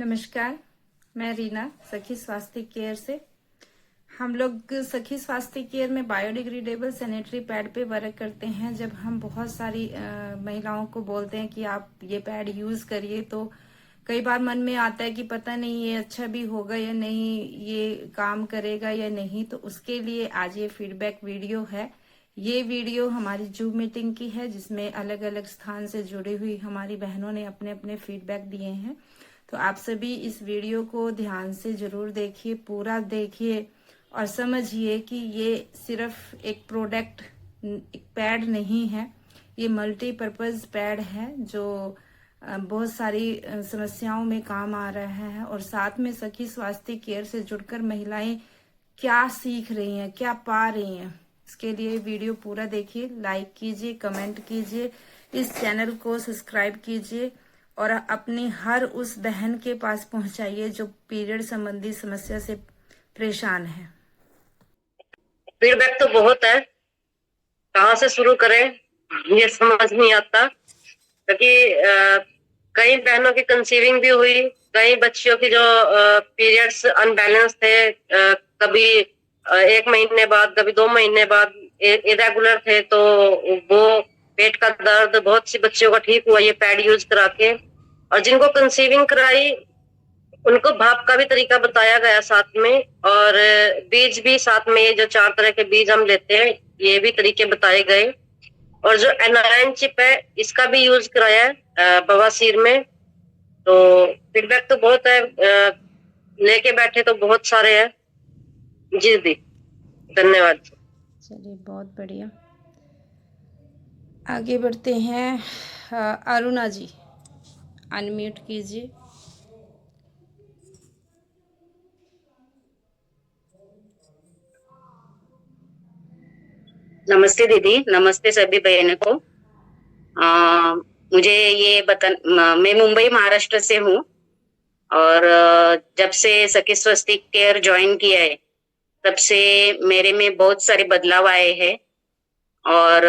नमस्कार, मैं रीना सखी स्वास्थ्य केयर से। हम लोग सखी स्वास्थ्य केयर में बायोडिग्रेडेबल सैनिटरी पैड पे वर्क करते हैं। जब हम बहुत सारी महिलाओं को बोलते हैं कि आप ये पैड यूज करिए, तो कई बार मन में आता है कि पता नहीं ये अच्छा भी होगा या नहीं, ये काम करेगा या नहीं। तो उसके लिए आज ये फीडबैक वीडियो है। ये वीडियो हमारी जूम मीटिंग की है, जिसमें अलग अलग स्थान से जुड़ी हुई हमारी बहनों ने अपने अपने फीडबैक दिए हैं। तो आप सभी इस वीडियो को ध्यान से जरूर देखिए, पूरा देखिए और समझिए कि ये सिर्फ एक प्रोडक्ट, एक पैड नहीं है। ये मल्टीपर्पज पैड है जो बहुत सारी समस्याओं में काम आ रहा है। और साथ में सखी स्वास्थ्य केयर से जुड़कर महिलाएं क्या सीख रही हैं, क्या पा रही हैं, इसके लिए वीडियो पूरा देखिए, लाइक कीजिए, कमेंट कीजिए, इस चैनल को सब्सक्राइब कीजिए और अपनी हर उस बहन के पास पहुंचाइए जो पीरियड संबंधी समस्या से परेशान है। फीडबैक तो बहुत है, कहाँ से शुरू करें ये समझ नहीं आता, क्योंकि कई बहनों की कंसीविंग भी हुई, कई बच्चियों की जो पीरियड्स अनबैलेंस थे, कभी 1 महीने बाद, कभी 2 महीने बाद इरेगुलर थे, तो वो पेट का दर्द बहुत सी बच्चियों का ठीक हुआ ये पैड यूज करा के। और जिनको कंसीविंग कराई उनको भाप का भी तरीका बताया गया साथ में, और बीज भी साथ में, ये जो 4 तरह के बीज हम लेते हैं ये भी तरीके बताए गए। और जो एनालाइन चिप है इसका भी यूज कराया है बवासीर में। तो फीडबैक तो बहुत है, लेके बैठे तो बहुत सारे हैं जी दी। धन्यवाद। चलिए, बहुत बढ़िया। आगे बढ़ते हैं। अरुणा जी, अनम्यूट कीजिए। नमस्ते दीदी, नमस्ते सभी बहनों को। मुझे ये मैं मुंबई महाराष्ट्र से हूँ और जब से सखी स्वास्थ्य केयर ज्वाइन किया है तब से मेरे में बहुत सारे बदलाव आए हैं। और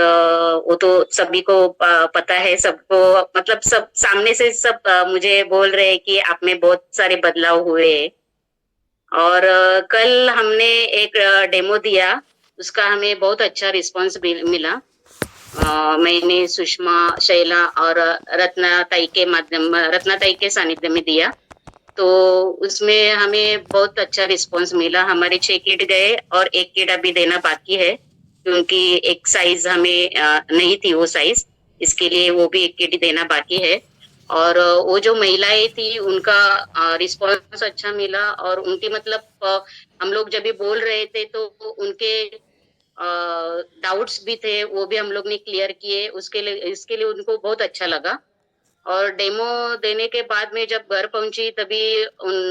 वो तो सभी को पता है, सबको, मतलब सब सामने से सब मुझे बोल रहे हैं कि आप में बहुत सारे बदलाव हुए हैं। और कल हमने एक डेमो दिया, उसका हमें बहुत अच्छा रिस्पांस मिला। मैंने सुषमा, शैला और रत्ना ताई के सानिध्य में दिया, तो उसमें हमें बहुत अच्छा रिस्पांस मिला। हमारे 6 किट गए और 1 किट अभी देना बाकी है, क्योंकि एक साइज हमें नहीं थी वो साइज, इसके लिए वो भी 1 किट देना बाकी है। और वो जो महिलाएं थी उनका रिस्पांस अच्छा मिला, और उनकी मतलब हम लोग जब भी बोल रहे थे तो उनके डाउट्स भी थे, वो भी हम लोग ने क्लियर किए। इसके लिए उनको बहुत अच्छा लगा। और डेमो देने के बाद में जब घर पहुंची तभी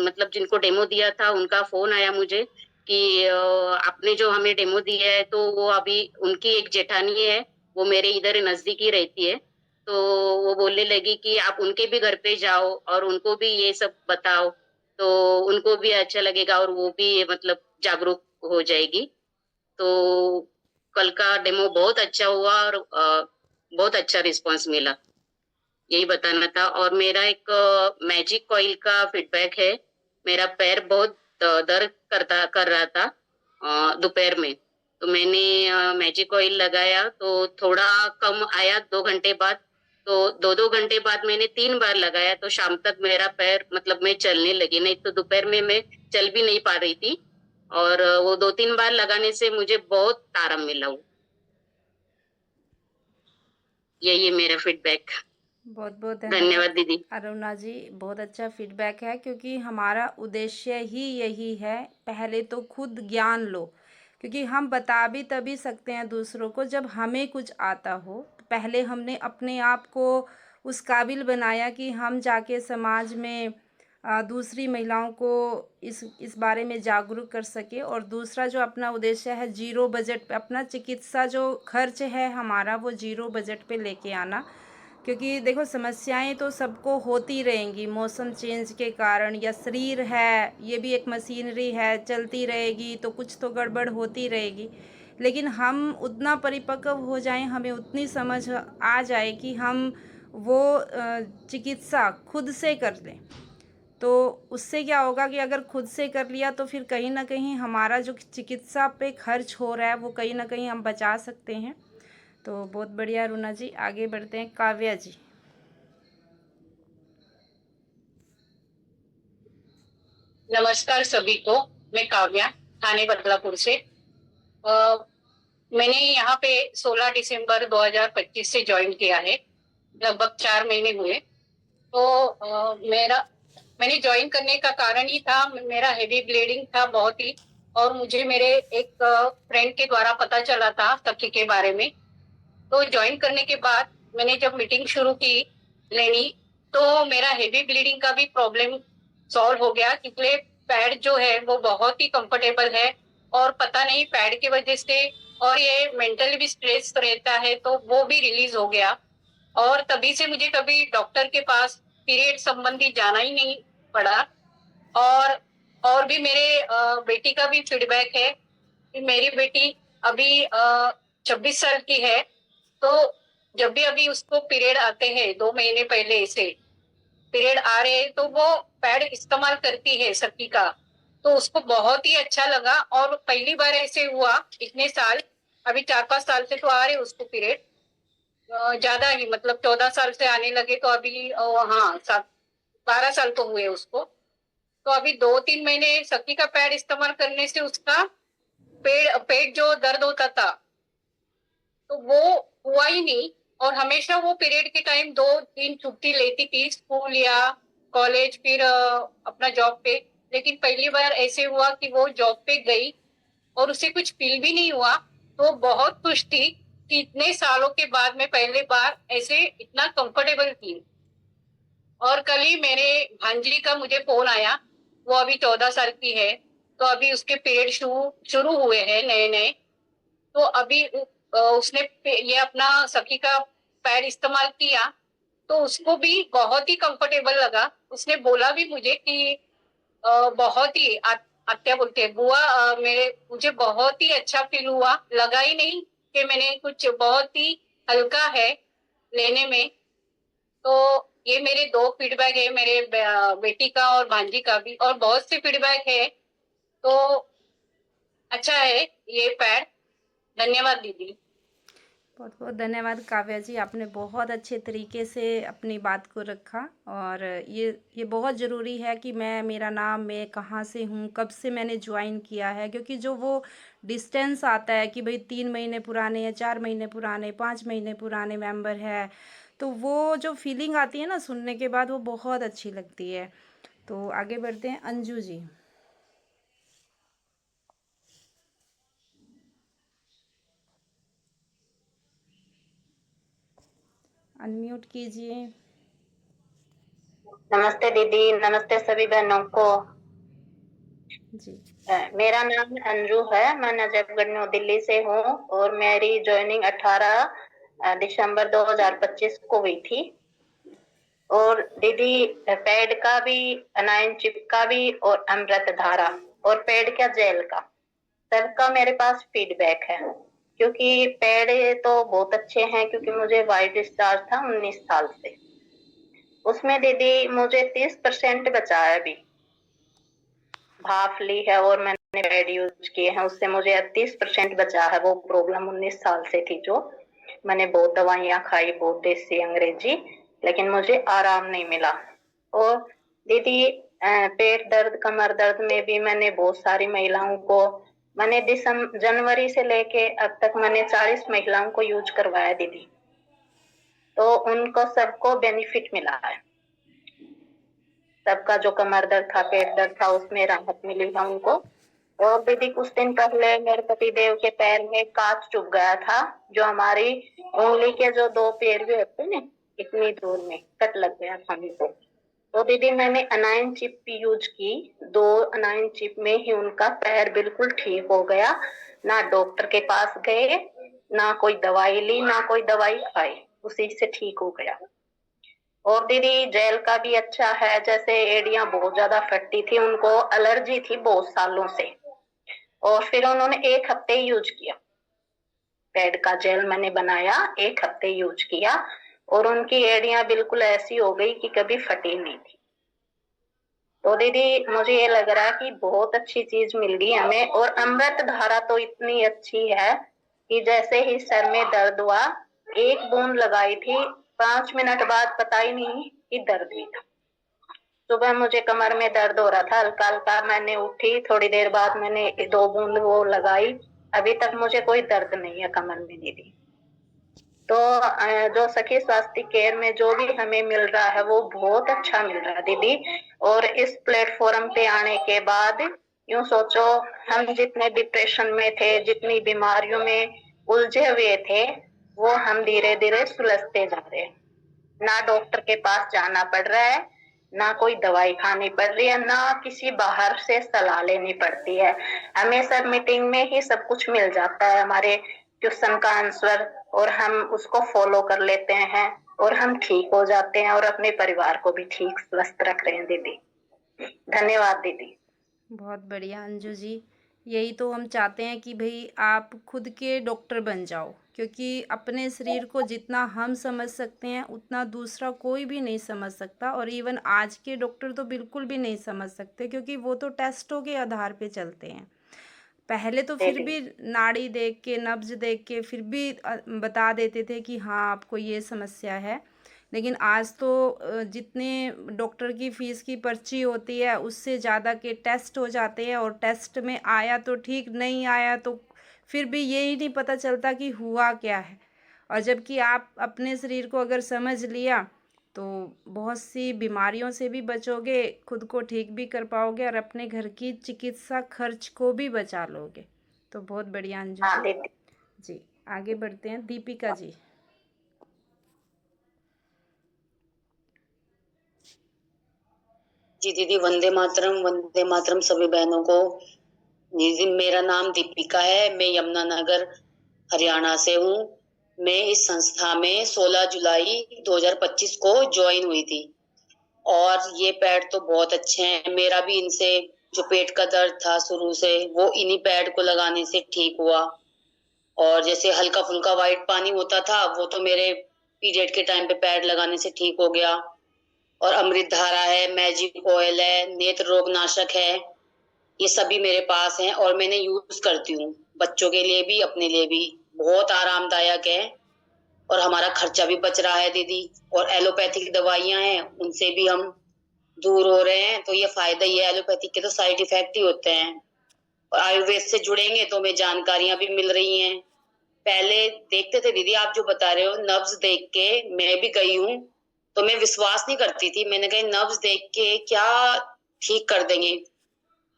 मतलब जिनको डेमो दिया था उनका फोन आया मुझे कि आपने जो हमें डेमो दिया है, तो वो अभी उनकी एक जेठानी है, वो मेरे इधर नजदीक ही रहती है, तो वो बोलने लगी कि आप उनके भी घर पे जाओ और उनको भी ये सब बताओ, तो उनको भी अच्छा लगेगा और वो भी मतलब जागरूक हो जाएगी। तो कल का डेमो बहुत अच्छा हुआ और बहुत अच्छा रिस्पांस मिला, यही बताना था। और मेरा एक मैजिक कॉइल का फीडबैक है। मेरा पैर बहुत दर्द कर रहा था दोपहर में, तो मैंने मैजिक ऑयल लगाया तो थोड़ा कम आया 2 घंटे बाद। तो 2-2 घंटे बाद मैंने 3 बार लगाया, तो शाम तक मेरा पैर, मतलब मैं चलने लगी, नहीं तो दोपहर में मैं चल भी नहीं पा रही थी। और वो 2-3 बार लगाने से मुझे बहुत आराम मिला। वो यही मेरा फीडबैक। बहुत बहुत धन्यवाद दीदी। अरुणा जी, बहुत अच्छा फीडबैक है, क्योंकि हमारा उद्देश्य ही यही है। पहले तो खुद ज्ञान लो, क्योंकि हम बता भी तभी सकते हैं दूसरों को जब हमें कुछ आता हो। पहले हमने अपने आप को उस काबिल बनाया कि हम जाके समाज में दूसरी महिलाओं को इस बारे में जागरूक कर सके। और दूसरा जो अपना उद्देश्य है, जीरो बजट पे अपना चिकित्सा जो खर्च है हमारा, वो जीरो बजट पे लेके आना। क्योंकि देखो, समस्याएं तो सबको होती रहेंगी मौसम चेंज के कारण, या शरीर है ये भी एक मशीनरी है, चलती रहेगी तो कुछ तो गड़बड़ होती रहेगी। लेकिन हम उतना परिपक्व हो जाएं, हमें उतनी समझ आ जाए कि हम वो चिकित्सा खुद से कर लें। तो उससे क्या होगा कि अगर खुद से कर लिया तो फिर कहीं न कहीं हमारा जो चिकित्सा पे खर्च हो रहा है वो कहीं न कहीं हम बचा सकते हैं। तो बहुत बढ़िया रुना जी, आगे बढ़ते हैं। काव्या जी। नमस्कार सभी को। मैं काव्या, थाने बदलापुर से। अ, मैंने यहाँ पे 16 दिसंबर 2025 से ज्वाइन किया है। लगभग 4 महीने हुए। तो मैंने ज्वाइन करने का कारण ही था, मेरा हेवी ब्लीडिंग था बहुत ही। और मुझे मेरे एक फ्रेंड के द्वारा पता चला था सखी के बारे में। तो ज्वाइन करने के बाद मैंने जब मीटिंग शुरू की लेनी, तो मेरा हेवी ब्लीडिंग का भी प्रॉब्लम सॉल्व हो गया, क्योंकि पैड जो है वो बहुत ही कंफर्टेबल है। और पता नहीं पैड की वजह से और ये मेंटली भी स्ट्रेस रहता है, तो वो भी रिलीज हो गया। और तभी से मुझे कभी डॉक्टर के पास पीरियड संबंधी जाना ही नहीं पड़ा। और और भी मेरे बेटी का भी फीडबैक है कि मेरी बेटी अभी 26 साल की है। तो जब भी अभी उसको पीरियड आते हैं 2 महीने पहले से पीरियड आ रहे हैं, तो वो पैड इस्तेमाल करती है सखी का। तो उसको बहुत ही अच्छा लगा। और पहली बार ऐसे हुआ इतने साल, अभी 4-5 साल से तो आ रहे उसको पीरियड, ज्यादा ही मतलब 14 साल से आने लगे, तो अभी हाँ 12 साल तो हुए उसको। तो अभी 2-3 महीने सखी का पैड इस्तेमाल करने से उसका पेट जो दर्द होता था तो वो हुआ ही नहीं। और हमेशा वो पीरियड के टाइम 2 दिन छुट्टी लेती थी, स्कूल या कॉलेज, फिर अपना जॉब पे। लेकिन पहली बार ऐसे हुआ कि वो जॉब पे गई और उसे कुछ फील भी नहीं हुआ। तो बहुत खुश थी कि इतने सालों के बाद में पहली बार ऐसे इतना कंफर्टेबल थी। और कल ही मेरे भांजी का मुझे फोन आया, वो अभी 14 साल की है। तो अभी उसके पीरियड शुरू शुरू हुए हैं नए नए। तो अभी उसने ये अपना सखी का पैड इस्तेमाल किया, तो उसको भी बहुत ही कंफर्टेबल लगा। उसने बोला भी मुझे कि बहुत ही आत्या बोलते हैं बुआ, मेरे मुझे बहुत ही अच्छा फील हुआ, लगा ही नहीं कि मैंने कुछ, बहुत ही हल्का है लेने में। तो ये मेरे 2 फीडबैक है, मेरे बेटी का और भांजी का भी, और बहुत से फीडबैक है। तो अच्छा है ये पैड। धन्यवाद दीदी। बहुत बहुत धन्यवाद काव्या जी, आपने बहुत अच्छे तरीके से अपनी बात को रखा। और ये बहुत ज़रूरी है कि मेरा नाम, मैं कहाँ से हूँ, कब से मैंने ज्वाइन किया है। क्योंकि जो वो डिस्टेंस आता है कि भाई 3 महीने पुराने या 4 महीने पुराने, 5 महीने पुराने मेंबर है, तो वो जो फीलिंग आती है ना सुनने के बाद, वो बहुत अच्छी लगती है। तो आगे बढ़ते हैं। अंजू जी। अनम्यूट कीजिए। नमस्ते दीदी, नमस्ते सभी बहनों को। जी। मेरा नाम अंजू है, मैं नजफगढ़ न्यू दिल्ली से हूँ और मेरी ज्वाइनिंग 18 दिसंबर 2025 को हुई थी। और दीदी पैड का भी, अनाइन चिप का भी और अमृत धारा और पैड का जेल का, सबका मेरे पास फीडबैक है। क्योंकि पैड तो बहुत अच्छे हैं, क्योंकि मुझे वाइट डिस्चार्ज था 19 साल से। उसमें दीदी मुझे 30% बचा है अभी, भाप ली है और मैंने पैड यूज किए हैं, उससे मुझे 30% बचा है। वो प्रॉब्लम 19 साल से थी, जो मैंने बहुत दवाइयां खाई, बहुत देसी अंग्रेजी, लेकिन मुझे आराम नहीं मिला। और दीदी पेट दर्द, कमर दर्द में भी मैंने बहुत सारी महिलाओं को, मैंने जनवरी से लेके अब तक मैंने 40 महिलाओं को यूज करवाया दीदी, तो उनको सबको बेनिफिट मिला है। सबका जो कमर दर्द था, पेट दर्द था, उसमें राहत मिली है उनको। और दीदी कुछ दिन पहले मेरे पति देव के पैर में कांच चुभ गया था, जो हमारी उंगली के जो 2 पैर भी होते हैं, इतनी दूर में कट लग गया था हमको। तो दीदी मैंने अनाइन चिप भी यूज की, 2 अनाइन चिप में ही उनका पैर बिल्कुल ठीक हो गया। ना डॉक्टर के पास गए, ना कोई दवाई ली, ना कोई दवाई खाई, उसी से ठीक हो गया। और दीदी जेल का भी अच्छा है, जैसे एड़ियां बहुत ज्यादा फटती थी, उनको एलर्जी थी बहुत सालों से, और फिर उन्होंने 1 हफ्ते यूज किया पैड का जेल, मैंने बनाया 1 हफ्ते यूज किया, और उनकी एड़ियां बिल्कुल ऐसी हो गई कि कभी फटी नहीं थी। तो दीदी मुझे ये लग रहा है कि बहुत अच्छी चीज मिल गई हमें। और अमृत धारा तो इतनी अच्छी है कि जैसे ही सर में दर्द हुआ, एक बूंद लगाई थी, 5 मिनट बाद पता ही नहीं कि दर्द भी था। सुबह मुझे कमर में दर्द हो रहा था हल्का हल्का, मैंने उठी, थोड़ी देर बाद मैंने 2 बूंद वो लगाई, अभी तक मुझे कोई दर्द नहीं है कमर में दीदी। तो जो सखी स्वास्थ्य केयर में जो भी हमें मिल रहा है वो बहुत अच्छा मिल रहा है दीदी। और इस प्लेटफॉर्म पे आने के बाद यूं सोचो, हम जितने डिप्रेशन में थे, जितनी बीमारियों में उलझे हुए थे, वो हम धीरे धीरे सुलझते जा रहे हैं। ना डॉक्टर के पास जाना पड़ रहा है, ना कोई दवाई खानी पड़ रही है, ना किसी बाहर से सलाह लेनी पड़ती है। हमें सब मीटिंग में ही सब कुछ मिल जाता है, हमारे क्वेश्चन का आंसर, और हम उसको फॉलो कर लेते हैं और हम ठीक हो जाते हैं और अपने परिवार को भी ठीक स्वस्थ रख रहे हैं दीदी। धन्यवाद दीदी। बहुत बढ़िया अंजू जी। यही तो हम चाहते हैं कि भाई आप खुद के डॉक्टर बन जाओ, क्योंकि अपने शरीर को जितना हम समझ सकते हैं उतना दूसरा कोई भी नहीं समझ सकता। और इवन आज के डॉक्टर तो बिल्कुल भी नहीं समझ सकते, क्योंकि वो तो टेस्टों के आधार पे चलते हैं। पहले तो फिर भी नाड़ी देख के, नब्ज देख के फिर भी बता देते थे कि हाँ आपको ये समस्या है। लेकिन आज तो जितने डॉक्टर की फ़ीस की पर्ची होती है उससे ज़्यादा के टेस्ट हो जाते हैं, और टेस्ट में आया तो ठीक, नहीं आया तो फिर भी यही नहीं पता चलता कि हुआ क्या है। और जबकि आप अपने शरीर को अगर समझ लिया तो बहुत सी बीमारियों से भी बचोगे, खुद को ठीक भी कर पाओगे और अपने घर की चिकित्सा खर्च को भी बचा लोगे। तो बहुत बढ़िया अंजू हाँ जी। दीदी। जी आगे बढ़ते हैं, दीपिका जी। जी दीदी, वंदे मातरम, वंदे मातरम सभी बहनों को। दीदी मेरा नाम दीपिका है, मैं यमुनानगर हरियाणा से हूँ। मैं इस संस्था में 16 जुलाई 2025 को ज्वाइन हुई थी और ये पैड तो बहुत अच्छे हैं। मेरा भी इनसे जो पेट का दर्द था शुरू से, वो इन्हीं पैड को लगाने से ठीक हुआ। और जैसे हल्का फुल्का वाइट पानी होता था वो तो मेरे पीरियड के टाइम पे पैड लगाने से ठीक हो गया। और अमृत धारा है, मैजिक ऑयल है, नेत्र रोग नाशक है, ये सभी मेरे पास हैं और मैंने यूज करती हूँ, बच्चों के लिए भी अपने लिए भी। बहुत आरामदायक है और हमारा खर्चा भी बच रहा है दीदी। और एलोपैथिक दवाइयां हैं उनसे भी हम दूर हो रहे हैं, तो ये फायदा ही है। एलोपैथिक के तो साइड इफेक्ट ही होते हैं। और आयुर्वेद से जुड़ेंगे तो हमें जानकारियां भी मिल रही हैं। पहले देखते थे दीदी, आप जो बता रहे हो, नब्ज देख के मैं भी गई हूँ तो मैं विश्वास नहीं करती थी। मैंने कहा नब्ज देख के क्या ठीक कर देंगे।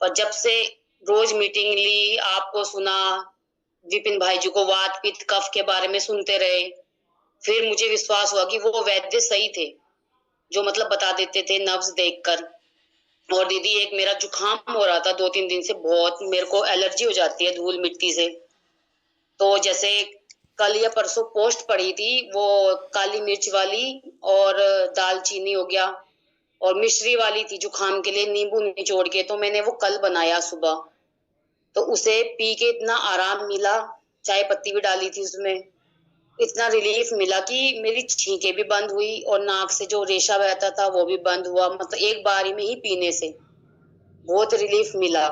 और जब से रोज मीटिंग ली, आपको सुना, विपिन भाई जी को वात पित्त कफ के बारे में सुनते रहे, फिर मुझे विश्वास हुआ कि वो वैद्य सही थे जो मतलब बता देते थे नब्ज देखकर। और दीदी एक मेरा जुकाम हो रहा था 2-3 दिन से, बहुत मेरे को एलर्जी हो जाती है धूल मिट्टी से। तो जैसे कल या परसों पोस्ट पड़ी थी, वो काली मिर्च वाली और दालचीनी हो गया और मिश्री वाली थी जुकाम के लिए, नींबू निचोड़ के, तो मैंने वो कल बनाया सुबह। तो उसे पी के इतना आराम मिला, चाय पत्ती भी डाली थी उसमें, इतना रिलीफ मिला कि मेरी छींकें भी बंद हुई और नाक से जो रेशा बहता था वो भी बंद हुआ। मतलब एक बारी में ही पीने से बहुत रिलीफ मिला।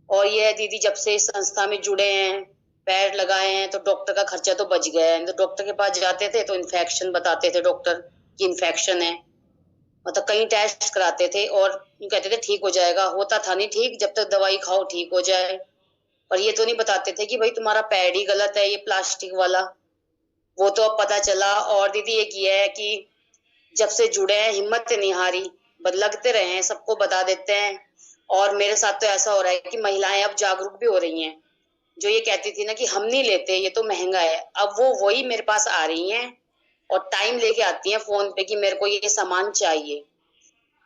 और ये है दीदी, जब से इस संस्था में जुड़े हैं, पैड लगाए हैं, तो डॉक्टर का खर्चा तो बच गया है। तो डॉक्टर के पास जाते थे तो इन्फेक्शन बताते थे डॉक्टर कि इन्फेक्शन है, मतलब कई टेस्ट कराते थे और कहते थे ठीक हो जाएगा। होता था नहीं ठीक, जब तक दवाई खाओ ठीक हो जाए। और ये तो नहीं बताते थे कि भाई तुम्हारा पैड ही गलत है, ये प्लास्टिक वाला। वो तो अब पता चला। और दीदी एक ये है कि जब से जुड़े हैं हिम्मत नहीं हारी, लगते रहे हैं, सबको बता देते हैं। और मेरे साथ तो ऐसा हो रहा है कि महिलाएं अब जागरूक भी हो रही हैं। जो ये कहती थी ना कि हम नहीं लेते, ये तो महंगा है, अब वो वही मेरे पास आ रही हैं और टाइम लेके आती हैं फोन पे कि मेरे को ये सामान चाहिए।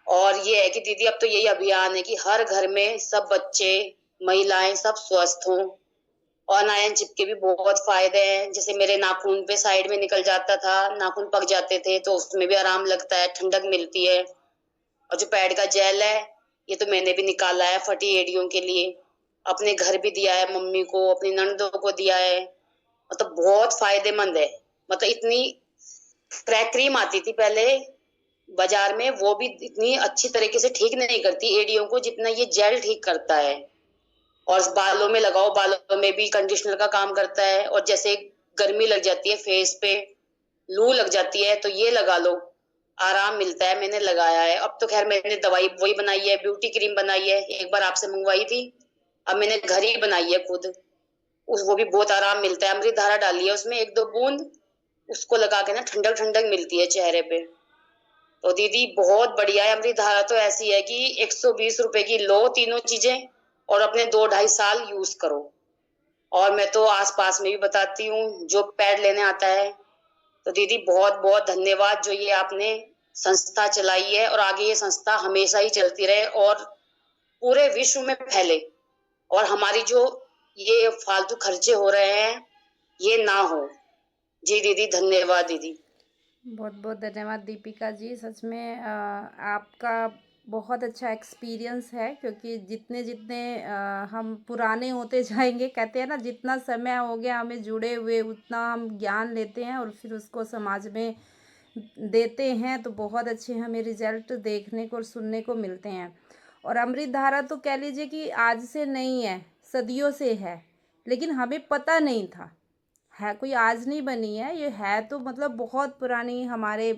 और ये है कि दीदी अब तो यही अभियान है कि हर घर में सब बच्चे, महिलाएं सब स्वस्थ हों। और नायन चिपके भी बहुत फायदे हैं। जैसे मेरे नाखून पे साइड में निकल जाता था, नाखून पक जाते थे, तो उसमें भी आराम लगता है, ठंडक मिलती है। और जो पैड का जेल है, ये तो मैंने भी निकाला है फटी एड़ियों के लिए, अपने घर भी दिया है, मम्मी को, अपनी ननदों को दिया है। मतलब बहुत फायदेमंद है। मतलब इतनी क्रैक क्रीम आती थी पहले, बाजार में, वो भी इतनी अच्छी तरीके से ठीक नहीं करती एड़ियों को जितना ये जेल ठीक करता है। और बालों में लगाओ, बालों में भी कंडीशनर का काम करता है। और जैसे गर्मी लग जाती है फेस पे, लू लग जाती है, तो ये लगा लो, आराम मिलता है। मैंने लगाया है। अब तो खैर मैंने दवाई वही बनाई है, ब्यूटी क्रीम बनाई है, एक बार आपसे मंगवाई थी, अब मैंने घर ही बनाई है खुद। वो भी बहुत आराम मिलता है। अमृत धारा डाली है उसमें 1-2 बूंद, उसको लगा के ना ठंडक ठंडक मिलती है चेहरे पे। तो दीदी बहुत बढ़िया है। अमृत धारा तो ऐसी है कि 120 रुपए की लो तीनों चीजें, और अपने 2-2.5 साल यूज करो। और मैं तो आस पास में भी बताती हूँ जो पैड लेने आता है। तो दीदी बहुत बहुत धन्यवाद जो ये आपने संस्था चलाई है, और आगे ये संस्था हमेशा ही चलती रहे और पूरे विश्व में फैले, और हमारी जो ये फालतू खर्चे हो रहे हैं ये ना हो। जी दीदी, धन्यवाद दीदी। बहुत बहुत धन्यवाद दीपिका जी। सच में आपका बहुत अच्छा एक्सपीरियंस है, क्योंकि जितने जितने हम पुराने होते जाएंगे, कहते हैं ना, जितना समय हो गया हमें जुड़े हुए उतना हम ज्ञान लेते हैं और फिर उसको समाज में देते हैं, तो बहुत अच्छे हमें रिजल्ट देखने को और सुनने को मिलते हैं। और अमृत धारा तो कह लीजिए कि आज से नहीं है, सदियों से है, लेकिन हमें पता नहीं था। है कोई आज नहीं बनी है, ये है तो मतलब बहुत पुरानी, हमारे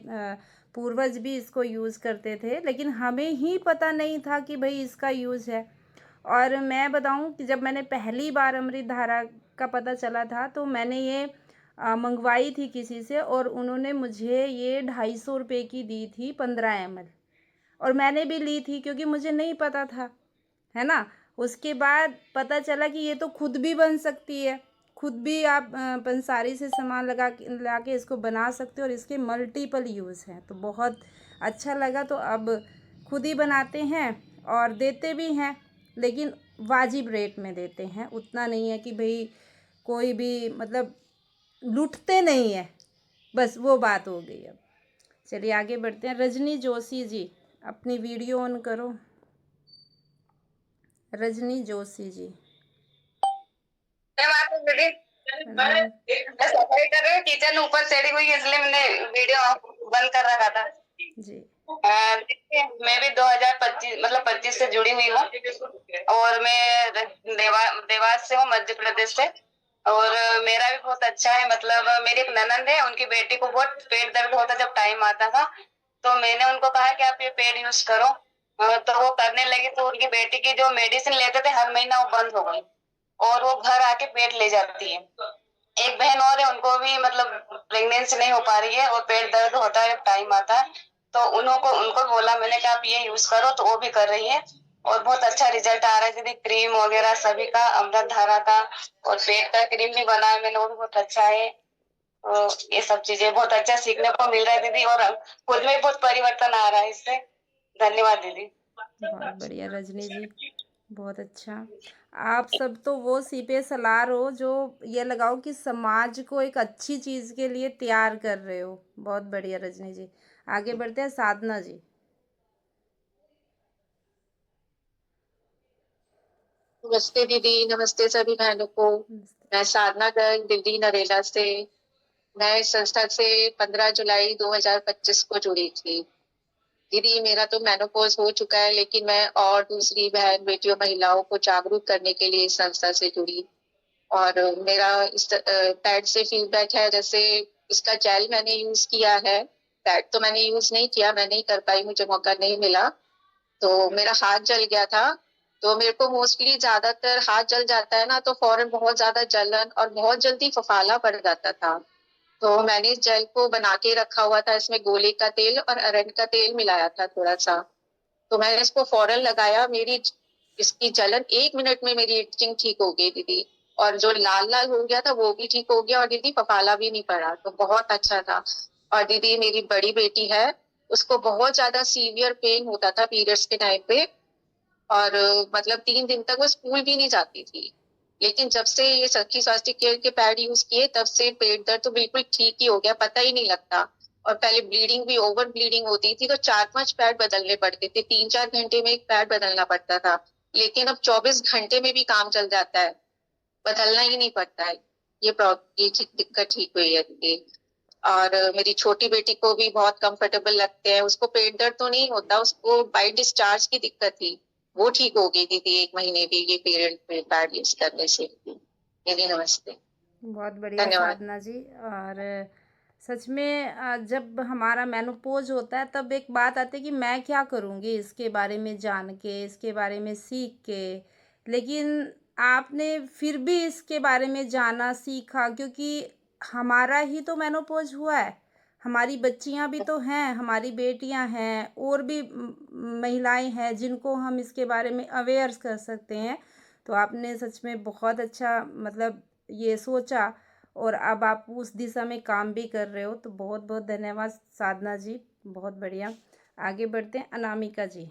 पूर्वज भी इसको यूज़ करते थे, लेकिन हमें ही पता नहीं था कि भाई इसका यूज़ है। और मैं बताऊं कि जब मैंने पहली बार अमृत धारा का पता चला था, तो मैंने ये मंगवाई थी किसी से, और उन्होंने मुझे ये 250 रुपये की दी थी 15 ml। और मैंने भी ली थी क्योंकि मुझे नहीं पता था, है ना। उसके बाद पता चला कि ये तो खुद भी बन सकती है, खुद भी आप पंसारी से सामान ला के इसको बना सकते हो, और इसके मल्टीपल यूज़ हैं। तो बहुत अच्छा लगा। तो अब खुद ही बनाते हैं और देते भी हैं, लेकिन वाजिब रेट में देते हैं। उतना नहीं है कि भाई कोई भी मतलब लूटते नहीं है, बस वो बात हो गई। अब चलिए आगे बढ़ते हैं। रजनी जोशी जी, अपनी वीडियो ऑन करो। रजनी जोशी जी, मैं सफाई कर रही हूँ, किचन ऊपर चढ़ी हुई है, इसलिए मैंने वीडियो बंद कर रखा था जी। देखिए, मैं भी 2025 मतलब 25 से जुड़ी हुई हूँ, और मैं देवास से हूँ, मध्य प्रदेश से। और मेरा भी बहुत अच्छा है। मतलब मेरी एक ननंद है, उनकी बेटी को बहुत पेट दर्द होता जब टाइम आता था, तो मैंने उनको कहा कि आप ये पेड यूज करो, तो वो करने लगी। तो उनकी बेटी की जो मेडिसिन लेते थे हर महीना, वो बंद हो गई, और वो घर आके पेट ले जाती है। एक बहन और है, उनको भी मतलब प्रेगनेंसी नहीं हो पा रही है और पेट दर्द होता है जब टाइम आता है, तो उनको बोला मैंने कि आप ये यूज करो, तो वो भी कर रही है, और बहुत अच्छा रिजल्ट आ रहा है दीदी। क्रीम वगैरह सभी का, अमृत धारा का, और पेट का क्रीम भी बनाया मैंने, वो भी बहुत अच्छा है। तो ये सब चीजें बहुत अच्छा सीखने को मिल रहा है दीदी, और खुद में बहुत परिवर्तन आ रहा है इससे। धन्यवाद दीदी। बहुत बढ़िया रजनी जी, बहुत अच्छा। आप सब तो वो सीपे सलार हो जो ये लगाओ कि समाज को एक अच्छी चीज़ के लिए तैयार कर रहे हो। बहुत बढ़िया रजनी जी। आगे बढ़ते हैं, साधना जी। नमस्ते दीदी, नमस्ते सभी बहनों को। मैं साधना गर्ग, दिल्ली नरेला से। मैं इस संस्था से 15 जुलाई 2025 को जुड़ी थी। दीदी मेरा तो मेनोपॉज हो चुका है, लेकिन मैं और दूसरी बहन बेटियों महिलाओं को जागरूक करने के लिए इस संस्था से जुड़ी। और मेरा इस पैड से फीडबैक है, जैसे इसका जेल मैंने यूज किया है, पैड तो मैंने यूज नहीं किया, मैं नहीं कर पाई, मुझे मौका नहीं मिला, तो मेरा हाथ जल गया था। तो मेरे को मोस्टली ज्यादातर हाथ जल जाता है ना, तो फौरन बहुत ज्यादा जलन और बहुत जल्दी फफाला पड़ जाता था। तो मैंने इस जेल को बना के रखा हुआ था, इसमें गोले का तेल और अरंड का तेल मिलाया था थोड़ा सा। तो मैंने इसको फौरन लगाया, मेरी इसकी जलन 1 मिनट में मेरी इचिंग ठीक हो गई दीदी, और जो लाल लाल हो गया था वो भी ठीक हो गया, और दीदी फफाला भी नहीं पड़ा, तो बहुत अच्छा था। और दीदी मेरी बड़ी बेटी है, उसको बहुत ज्यादा सीवियर पेन होता था पीरियड्स के टाइम पे, और मतलब 3 दिन तक वो स्कूल भी नहीं जाती थी। लेकिन जब से ये सखी स्वास्थ्य केयर के पैड यूज किए, तब से पेट दर्द तो बिल्कुल ठीक ही हो गया, पता ही नहीं लगता। और पहले ब्लीडिंग भी, ओवर ब्लीडिंग होती थी, तो 4-5 पैड बदलने पड़ते थे, 3-4 घंटे में एक पैड बदलना पड़ता था। लेकिन अब 24 घंटे में भी काम चल जाता है, बदलना ही नहीं पड़ता है। ये दिक्कत ठीक हुई है दीदी। और मेरी छोटी बेटी को भी बहुत कंफर्टेबल लगते हैं। उसको पेट दर्द तो नहीं होता, उसको बाई डिस्चार्ज की दिक्कत थी, वो ठीक हो गई दीदी 1 महीने भी ये पीरियड में पैड यूज करने से। दीदी नमस्ते। बहुत बढ़िया धन्यवाद। साधना जी। और सच में जब हमारा मेनोपॉज होता है तब एक बात आती है कि मैं क्या करूँगी इसके बारे में जान के, इसके बारे में सीख के। लेकिन आपने फिर भी इसके बारे में जाना, सीखा, क्योंकि हमारा ही तो मेनोपॉज हुआ है। हमारी बच्चियां भी तो हैं, हमारी बेटियां हैं, और भी महिलाएं हैं जिनको हम इसके बारे में अवेयर कर सकते हैं। तो आपने सच में बहुत अच्छा मतलब ये सोचा, और अब आप उस दिशा में काम भी कर रहे हो, तो बहुत बहुत धन्यवाद साधना जी। बहुत बढ़िया। आगे बढ़ते हैं, अनामिका जी।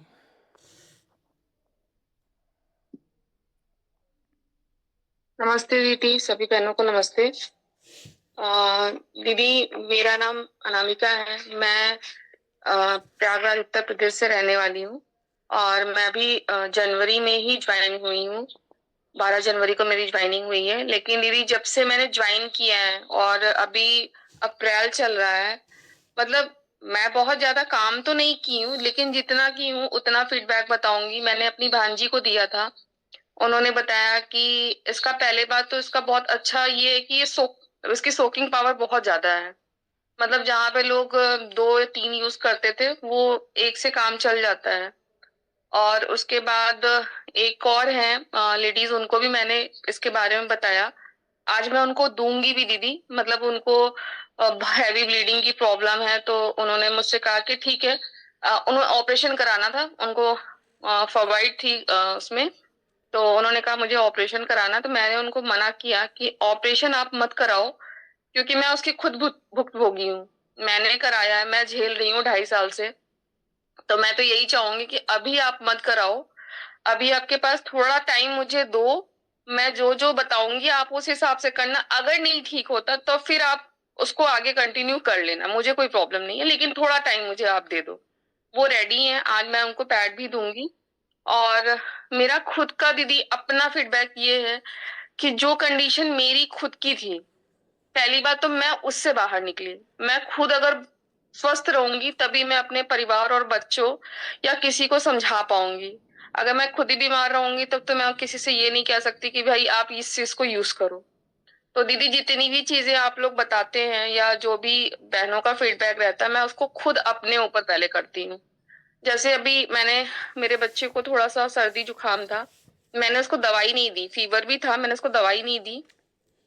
नमस्ते दीदी, सभी बहनों को नमस्ते। दीदी मेरा नाम अनामिका है। मैं प्रयागराज उत्तर प्रदेश से रहने वाली हूँ और मैं अभी जनवरी में ही ज्वाइन हुई हूँ। 12 जनवरी को मेरी ज्वाइनिंग हुई है। लेकिन दीदी जब से मैंने ज्वाइन किया है और अभी अप्रैल चल रहा है, मतलब मैं बहुत ज्यादा काम तो नहीं की हूँ, लेकिन जितना की हूँ उतना फीडबैक बताऊंगी। मैंने अपनी भांजी को दिया था, उन्होंने बताया कि इसका पहले बात तो इसका बहुत अच्छा ये है कि इसकी सोकिंग पावर बहुत ज्यादा है। मतलब जहाँ पे लोग 2 या 3 यूज करते थे, वो एक से काम चल जाता है। और उसके बाद एक और है लेडीज, उनको भी मैंने इसके बारे में बताया। आज मैं उनको दूंगी भी दीदी। मतलब उनको हैवी ब्लीडिंग की प्रॉब्लम है, तो उन्होंने मुझसे कहा कि ठीक है। उन्होंने ऑपरेशन कराना था, उनको फॉरवाइड थी उसमें। तो उन्होंने कहा मुझे ऑपरेशन कराना, तो मैंने उनको मना किया कि ऑपरेशन आप मत कराओ, क्योंकि मैं उसकी खुद भुक्तभोगी हूँ। मैंने कराया है, मैं झेल रही हूँ 2.5 साल से। तो मैं तो यही चाहूंगी कि अभी आप मत कराओ, अभी आपके पास थोड़ा टाइम मुझे दो। मैं जो जो बताऊंगी आप उस हिसाब से करना। अगर नहीं ठीक होता तो फिर आप उसको आगे कंटिन्यू कर लेना, मुझे कोई प्रॉब्लम नहीं है, लेकिन थोड़ा टाइम मुझे आप दे दो। वो रेडी है, आज मैं उनको पैड भी दूंगी। और मेरा खुद का दीदी अपना फीडबैक ये है कि जो कंडीशन मेरी खुद की थी, पहली बात तो मैं उससे बाहर निकली। मैं खुद अगर स्वस्थ रहूंगी तभी मैं अपने परिवार और बच्चों या किसी को समझा पाऊंगी। अगर मैं खुद ही बीमार रहूंगी तब तो मैं किसी से ये नहीं कह सकती कि भाई आप इस चीज को यूज करो। तो दीदी जितनी भी चीजें आप लोग बताते हैं या जो भी बहनों का फीडबैक रहता है, मैं उसको खुद अपने ऊपर पहले करती हूँ। जैसे अभी मैंने, मेरे बच्चे को थोड़ा सा सर्दी जुकाम था, मैंने उसको दवाई नहीं दी। फीवर भी था, मैंने उसको दवाई नहीं दी।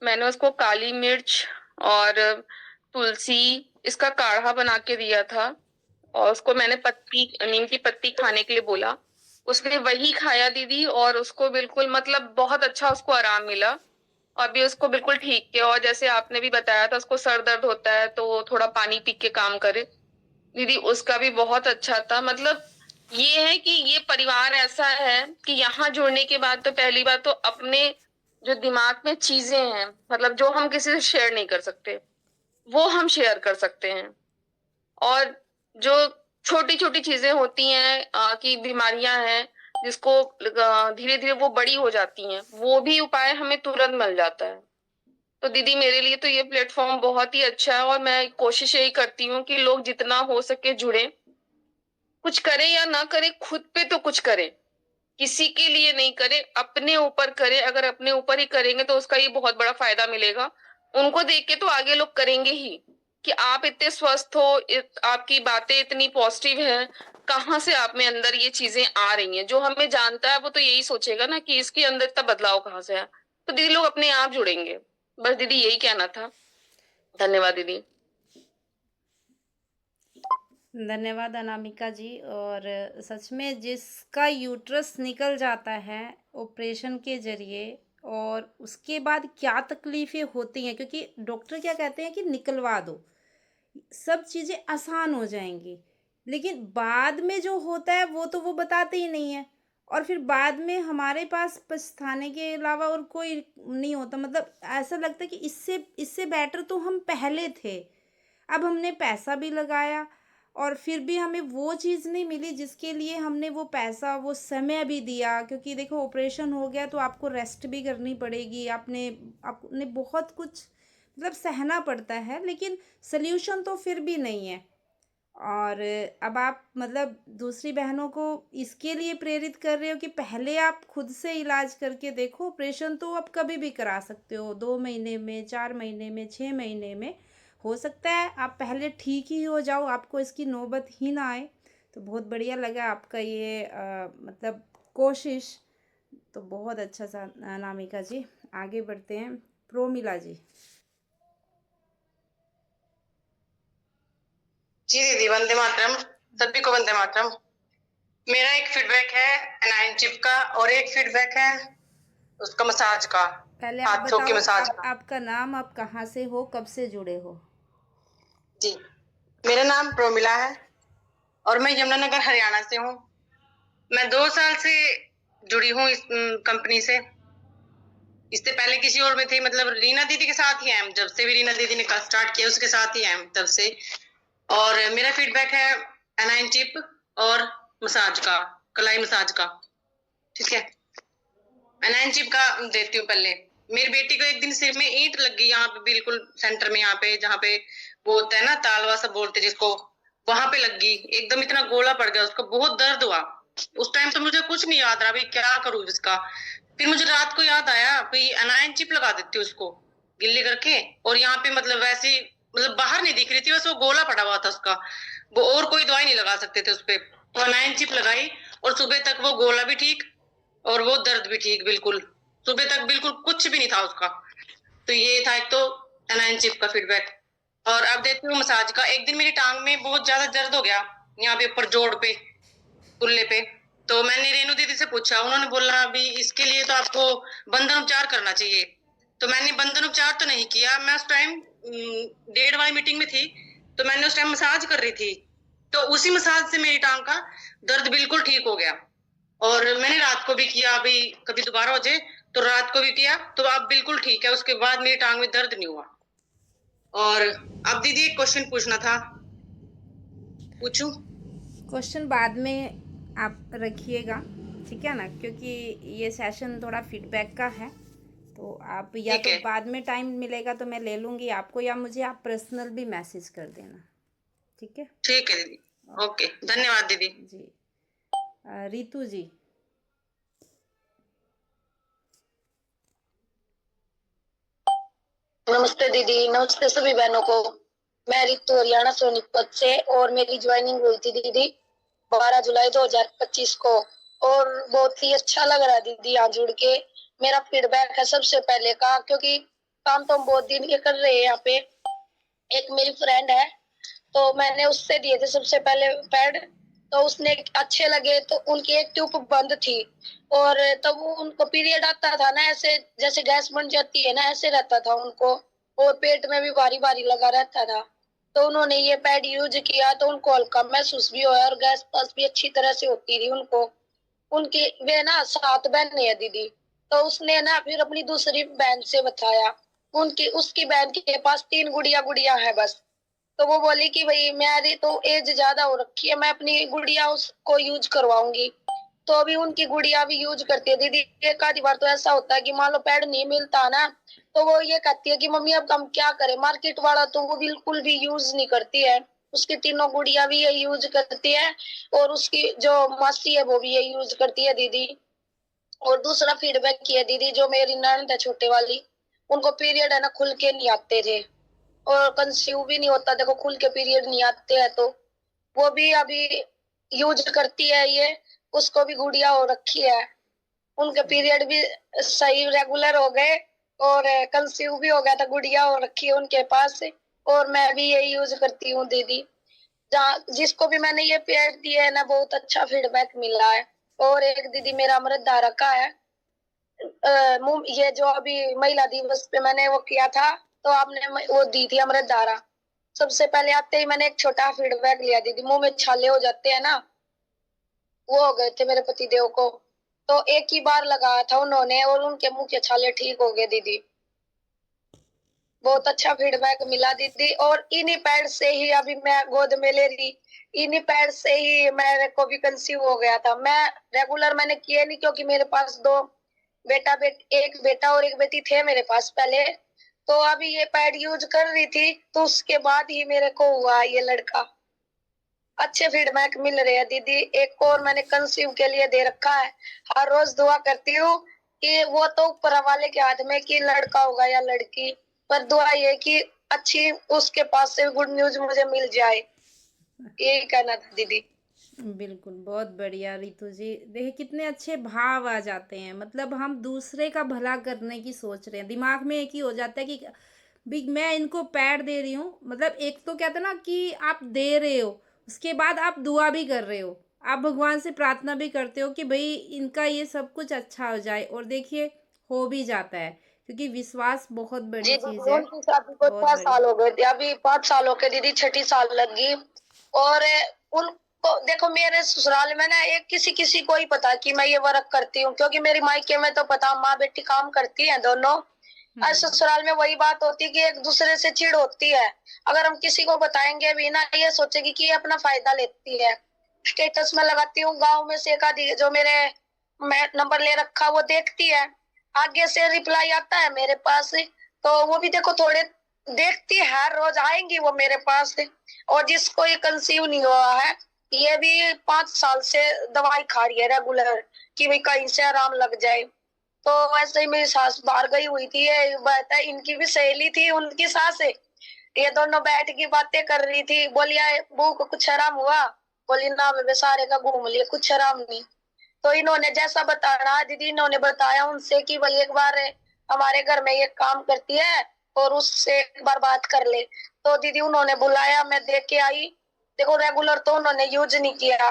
मैंने उसको काली मिर्च और तुलसी इसका काढ़ा बना के दिया था, और उसको मैंने नीम की पत्ती खाने के लिए बोला। उसने वही खाया दीदी, और उसको बिल्कुल मतलब बहुत अच्छा उसको आराम मिला। अभी उसको बिल्कुल ठीक है। और जैसे आपने भी बताया था उसको सर दर्द होता है तो वो थोड़ा पानी पी के काम करे, दीदी उसका भी बहुत अच्छा था। मतलब ये है कि ये परिवार ऐसा है कि यहाँ जुड़ने के बाद तो पहली बात तो अपने जो दिमाग में चीजें हैं, मतलब जो हम किसी से शेयर नहीं कर सकते, वो हम शेयर कर सकते हैं। और जो छोटी छोटी चीजें होती हैं कि बीमारियां हैं जिसको धीरे धीरे वो बड़ी हो जाती हैं, वो भी उपाय हमें तुरंत मिल जाता है। तो दीदी मेरे लिए तो ये प्लेटफॉर्म बहुत ही अच्छा है, और मैं कोशिश यही करती हूँ कि लोग जितना हो सके जुड़े, कुछ करें या ना करें, खुद पे तो कुछ करें। किसी के लिए नहीं करे, अपने ऊपर करे। अगर अपने ऊपर ही करेंगे तो उसका ये बहुत बड़ा फायदा मिलेगा। उनको देख के तो आगे लोग करेंगे ही कि आप इतने स्वस्थ हो, आपकी बातें इतनी पॉजिटिव है, कहाँ से आप में अंदर ये चीजें आ रही हैं। जो हमें जानता है वो तो यही सोचेगा ना कि इसके अंदर इतना बदलाव कहाँ से है। तो दीदी लोग अपने आप जुड़ेंगे। बस दीदी यही कहना था। धन्यवाद दीदी। धन्यवाद अनामिका जी। और सच में जिसका यूट्रस निकल जाता है ऑपरेशन के जरिए, और उसके बाद क्या तकलीफ़ें होती हैं, क्योंकि डॉक्टर क्या कहते हैं कि निकलवा दो, सब चीज़ें आसान हो जाएंगी, लेकिन बाद में जो होता है वो तो वो बताते ही नहीं है। और फिर बाद में हमारे पास पछताने के अलावा और कोई नहीं होता। मतलब ऐसा लगता है कि इससे इससे बेटर तो हम पहले थे। अब हमने पैसा भी लगाया और फिर भी हमें वो चीज़ नहीं मिली जिसके लिए हमने वो पैसा, वो समय भी दिया। क्योंकि देखो ऑपरेशन हो गया तो आपको रेस्ट भी करनी पड़ेगी। आपने बहुत कुछ, मतलब सहना पड़ता है, लेकिन सल्यूशन तो फिर भी नहीं है। और अब आप मतलब दूसरी बहनों को इसके लिए प्रेरित कर रहे हो कि पहले आप खुद से इलाज करके देखो। ऑपरेशन तो आप कभी भी करा सकते हो, 2 महीने में, 4 महीने में, 6 महीने में। हो सकता है आप पहले ठीक ही हो जाओ, आपको इसकी नौबत ही ना आए। तो बहुत बढ़िया लगा आपका ये मतलब कोशिश। तो बहुत अच्छा सा अनामिका जी। आगे बढ़ते हैं, प्रोमिला जी। जी दीदी, वंदे मातरम। सभी को वंदे मातरम। मेरा एक फीडबैक है एनाइन चिप का और एक फीडबैक है उसका मसाज का, पहले आप हाथों की बताओ, मसाज का। आपका नाम, आप कहाँ से हो, कब से जुड़े हो? जी, मेरा नाम प्रोमिला है और मैं यमुनानगर हरियाणा से हूँ। मैं 2 साल से जुड़ी हूँ इस कंपनी से। इससे पहले किसी और में थी, मतलब रीना दीदी के साथ ही है। जब से भी रीना दीदी ने स्टार्ट किया उसके साथ ही है तब से। और मेरा फीडबैक है एनाइन चिप और मसाज का, कलाई मसाज का। ठीक है, एनाइन चिप का देती हूँ पहले। मेरी बेटी को एक दिन सिर में ईंट लग गई, यहाँ पे बिल्कुल सेंटर में, यहाँ पे जहाँ पे वो होता है ना तालवा सब बोलते जिसको, वहां पे लग गई। एकदम इतना गोला पड़ गया, उसको बहुत दर्द हुआ। उस टाइम तो मुझे कुछ नहीं याद रहा भाई क्या करूँ इसका। फिर मुझे रात को याद आया भाई एनाइन चिप लगा देती हूँ उसको गिल्ली करके। और यहाँ पे मतलब वैसे मतलब बाहर नहीं दिख रही थी, बस वो गोला पड़ा हुआ था उसका, वो और कोई दवाई नहीं लगा सकते थे उसपे। तो एनाइन चिप लगाई और सुबह तक वो गोला भी ठीक और वो दर्द भी ठीक, बिल्कुल सुबह तक बिल्कुल कुछ भी नहीं था उसका। तो ये था एक तो एनाइन चिप का फीडबैक। और अब देती हूँ मसाज का। एक दिन मेरी टांग में बहुत ज्यादा दर्द हो गया, यहाँ पे ऊपर जोड़ पे, कुल्ले पे। तो मैंने रेणु दीदी से पूछा, उन्होंने बोला अभी इसके लिए तो आपको बंधन उपचार करना चाहिए। तो मैंने बंधन उपचार तो नहीं किया, मैं उस टाइम 1:30 वाली मीटिंग में थी, तो मैंने उस टाइम मसाज कर रही थी। तो उसी मसाज से मेरी टांग का दर्द बिल्कुल ठीक हो गया। और मैंने रात को भी किया, अभी कभी दोबारा हो जाए तो रात को भी किया, तो अब बिल्कुल ठीक है। उसके बाद मेरी टांग में दर्द नहीं हुआ। और अब दीदी एक क्वेश्चन पूछना था, पूछूं? क्वेश्चन बाद में आप रखिएगा, ठीक है ना, क्योंकि ये सेशन थोड़ा फीडबैक का है। तो आप या ठीक तो है, बाद में टाइम मिलेगा तो मैं ले लूँगी आपको, या मुझे आप पर्सनल भी मैसेज कर देना, ठीक है? ठीक है दीदी। ओके, धन्यवाद दीदी। जी। रितु जी। नमस्ते दीदी, नमस्ते सभी बहनों को। मैं रितु हरियाणा सोनीपत से, और मेरी ज्वाइनिंग हुई थी दीदी 12 जुलाई 2025 को। और बहुत ही अच्छा लग रहा है दीदी यहाँ जुड़ के। मेरा फीडबैक है सबसे पहले का, क्योंकि काम तो हम बहुत दिन के कर रहे हैं यहाँ पे। एक मेरी फ्रेंड है, तो मैंने उससे दिए थे सबसे पहले पैड, तो उसने अच्छे लगे। तो उनकी एक ट्यूब बंद थी, और तब वो उनको पीरियड आता था ना, ऐसे जैसे गैस बन जाती है ना, ऐसे रहता था उनको, और पेट में भी भारी भारी लगा रहता था। तो उन्होंने ये पैड यूज किया तो उनको हल्का महसूस भी हुआ, और गैस पास भी अच्छी तरह से होती थी उनको। उनकी वे ना 7 बहनें हैं दीदी। तो उसने ना फिर अपनी दूसरी बहन से बताया, उसकी बहन के पास 3 गुड़िया गुड़िया है बस। तो वो बोली कि भाई मेरी तो एज ज्यादा हो रखी है, मैं अपनी गुड़िया उसको यूज करवाऊंगी। तो अभी उनकी गुड़िया भी यूज करती है दीदी। एक आधी बार तो ऐसा होता है कि मान लो पैड नहीं मिलता ना, तो वो ये कहती है कि मम्मी अब हम क्या करें। मार्केट वाला तो वो बिल्कुल भी यूज नहीं करती है, उसकी तीनों गुड़िया भी ये यूज करती है, और उसकी जो मासी है वो भी ये यूज करती है दीदी। और दूसरा फीडबैक किया दीदी, जो मेरी ननद है छोटे वाली, उनको पीरियड है ना खुल के नहीं आते थे, और कंसीव भी नहीं होता, देखो खुल के पीरियड नहीं आते हैं। तो वो भी अभी यूज करती है ये, उसको भी गुड़िया हो रखी है, उनके पीरियड भी सही रेगुलर हो गए, और कंसीव भी हो गया था, गुड़िया हो रखी है उनके पास। और मैं भी ये यूज करती हूँ दीदी। जहाँ जिसको भी मैंने ये पैड दिया है ना, बहुत अच्छा फीडबैक मिला है। और एक दीदी मेरा अमृत धारा का है, ये जो अभी महिला दिवस पे मैंने वो किया था, तो आपने वो दी थी अमृत धारा। सबसे पहले आते ही मैंने एक छोटा फीडबैक लिया दीदी, मुंह में छाले हो जाते हैं ना, वो हो गए थे मेरे पति देव को। तो एक ही बार लगाया था उन्होंने, और उनके मुंह के छाले ठीक हो गए दीदी। बहुत अच्छा फीडबैक मिला दीदी। और इन्हीं पैड से ही अभी मैं गोद में ले रही, इन्हीं पैड से ही मेरे को भी कंसीव हो गया था। मैं रेगुलर मैंने किए नहीं, क्योंकि मेरे पास 2 एक बेटा और एक बेटी थे मेरे पास पहले। तो अभी ये पैड यूज कर रही थी, तो उसके बाद ही मेरे को हुआ ये लड़का। अच्छे फीडबैक मिल रहे हैं दीदी। एक और मैंने कंसीव के लिए दे रखा है। हर रोज दुआ करती हूँ कि वो तो ऊपर वाले के हाथ में कि लड़का होगा या लड़की, पर दुआ ये कि अच्छी उसके पास से गुड न्यूज मुझे मिल जाए, यही कहना था दीदी। बिल्कुल, बहुत बढ़िया रितु जी। देखिए कितने अच्छे भाव आ जाते हैं, मतलब हम दूसरे का भला करने की सोच रहे हैं, दिमाग में एक ही हो जाता है कि भी मैं इनको पैड दे रही हूँ। मतलब एक तो कहते हैं ना कि आप दे रहे हो, उसके बाद आप दुआ भी कर रहे हो, आप भगवान से प्रार्थना भी करते हो कि भाई इनका ये सब कुछ अच्छा हो जाए, और देखिए हो भी जाता है, क्योंकि विश्वास बहुत बड़ी जी चीज दीदी, है। उनकी शादी को बहुत 5 बड़ी। साल हो गए थे, अभी 5 साल हो के दीदी 6ठी साल लगी। और उनको देखो, मेरे ससुराल में ना एक किसी किसी को ही पता कि मैं ये वर्क करती हूँ, क्योंकि मेरी मायके में तो पता माँ बेटी काम करती हैं दोनों। और ससुराल में वही बात होती है कि एक दूसरे से चिढ़ होती है। अगर हम किसी को बताएंगे भी ना, ये सोचेगी कि ये अपना फायदा लेती है। स्टेटस में लगाती हूँ, गाँव में से एक आधी जो मेरे मैं नंबर ले रखा वो देखती है, आगे से रिप्लाई आता है मेरे पास, तो वो भी देखो थोड़े देखती है, रोज आएंगी वो मेरे पास। और जिसको ये कंसीव नहीं हुआ है, ये भी 5 साल से दवाई खा रही है रेगुलर कि भाई कहीं से आराम लग जाए। तो वैसे ही मेरी सास बाहर गई हुई थी, ये बात है, इनकी भी सहेली थी उनकी सास है, ये दोनों बैठ की बातें कर रही थी। बोली बहू को कुछ आराम हुआ? बोली ना मैं सारे का घूम लिए, कुछ आराम नहीं। तो इन्होंने जैसा बताया दीदी, इन्होंने बताया उनसे कि भाई एक बार हमारे घर में ये काम करती है और उससे एक बार बात कर ले। तो दीदी उन्होंने बुलाया, मैं देख के आई। देखो रेगुलर तो उन्होंने यूज नहीं किया,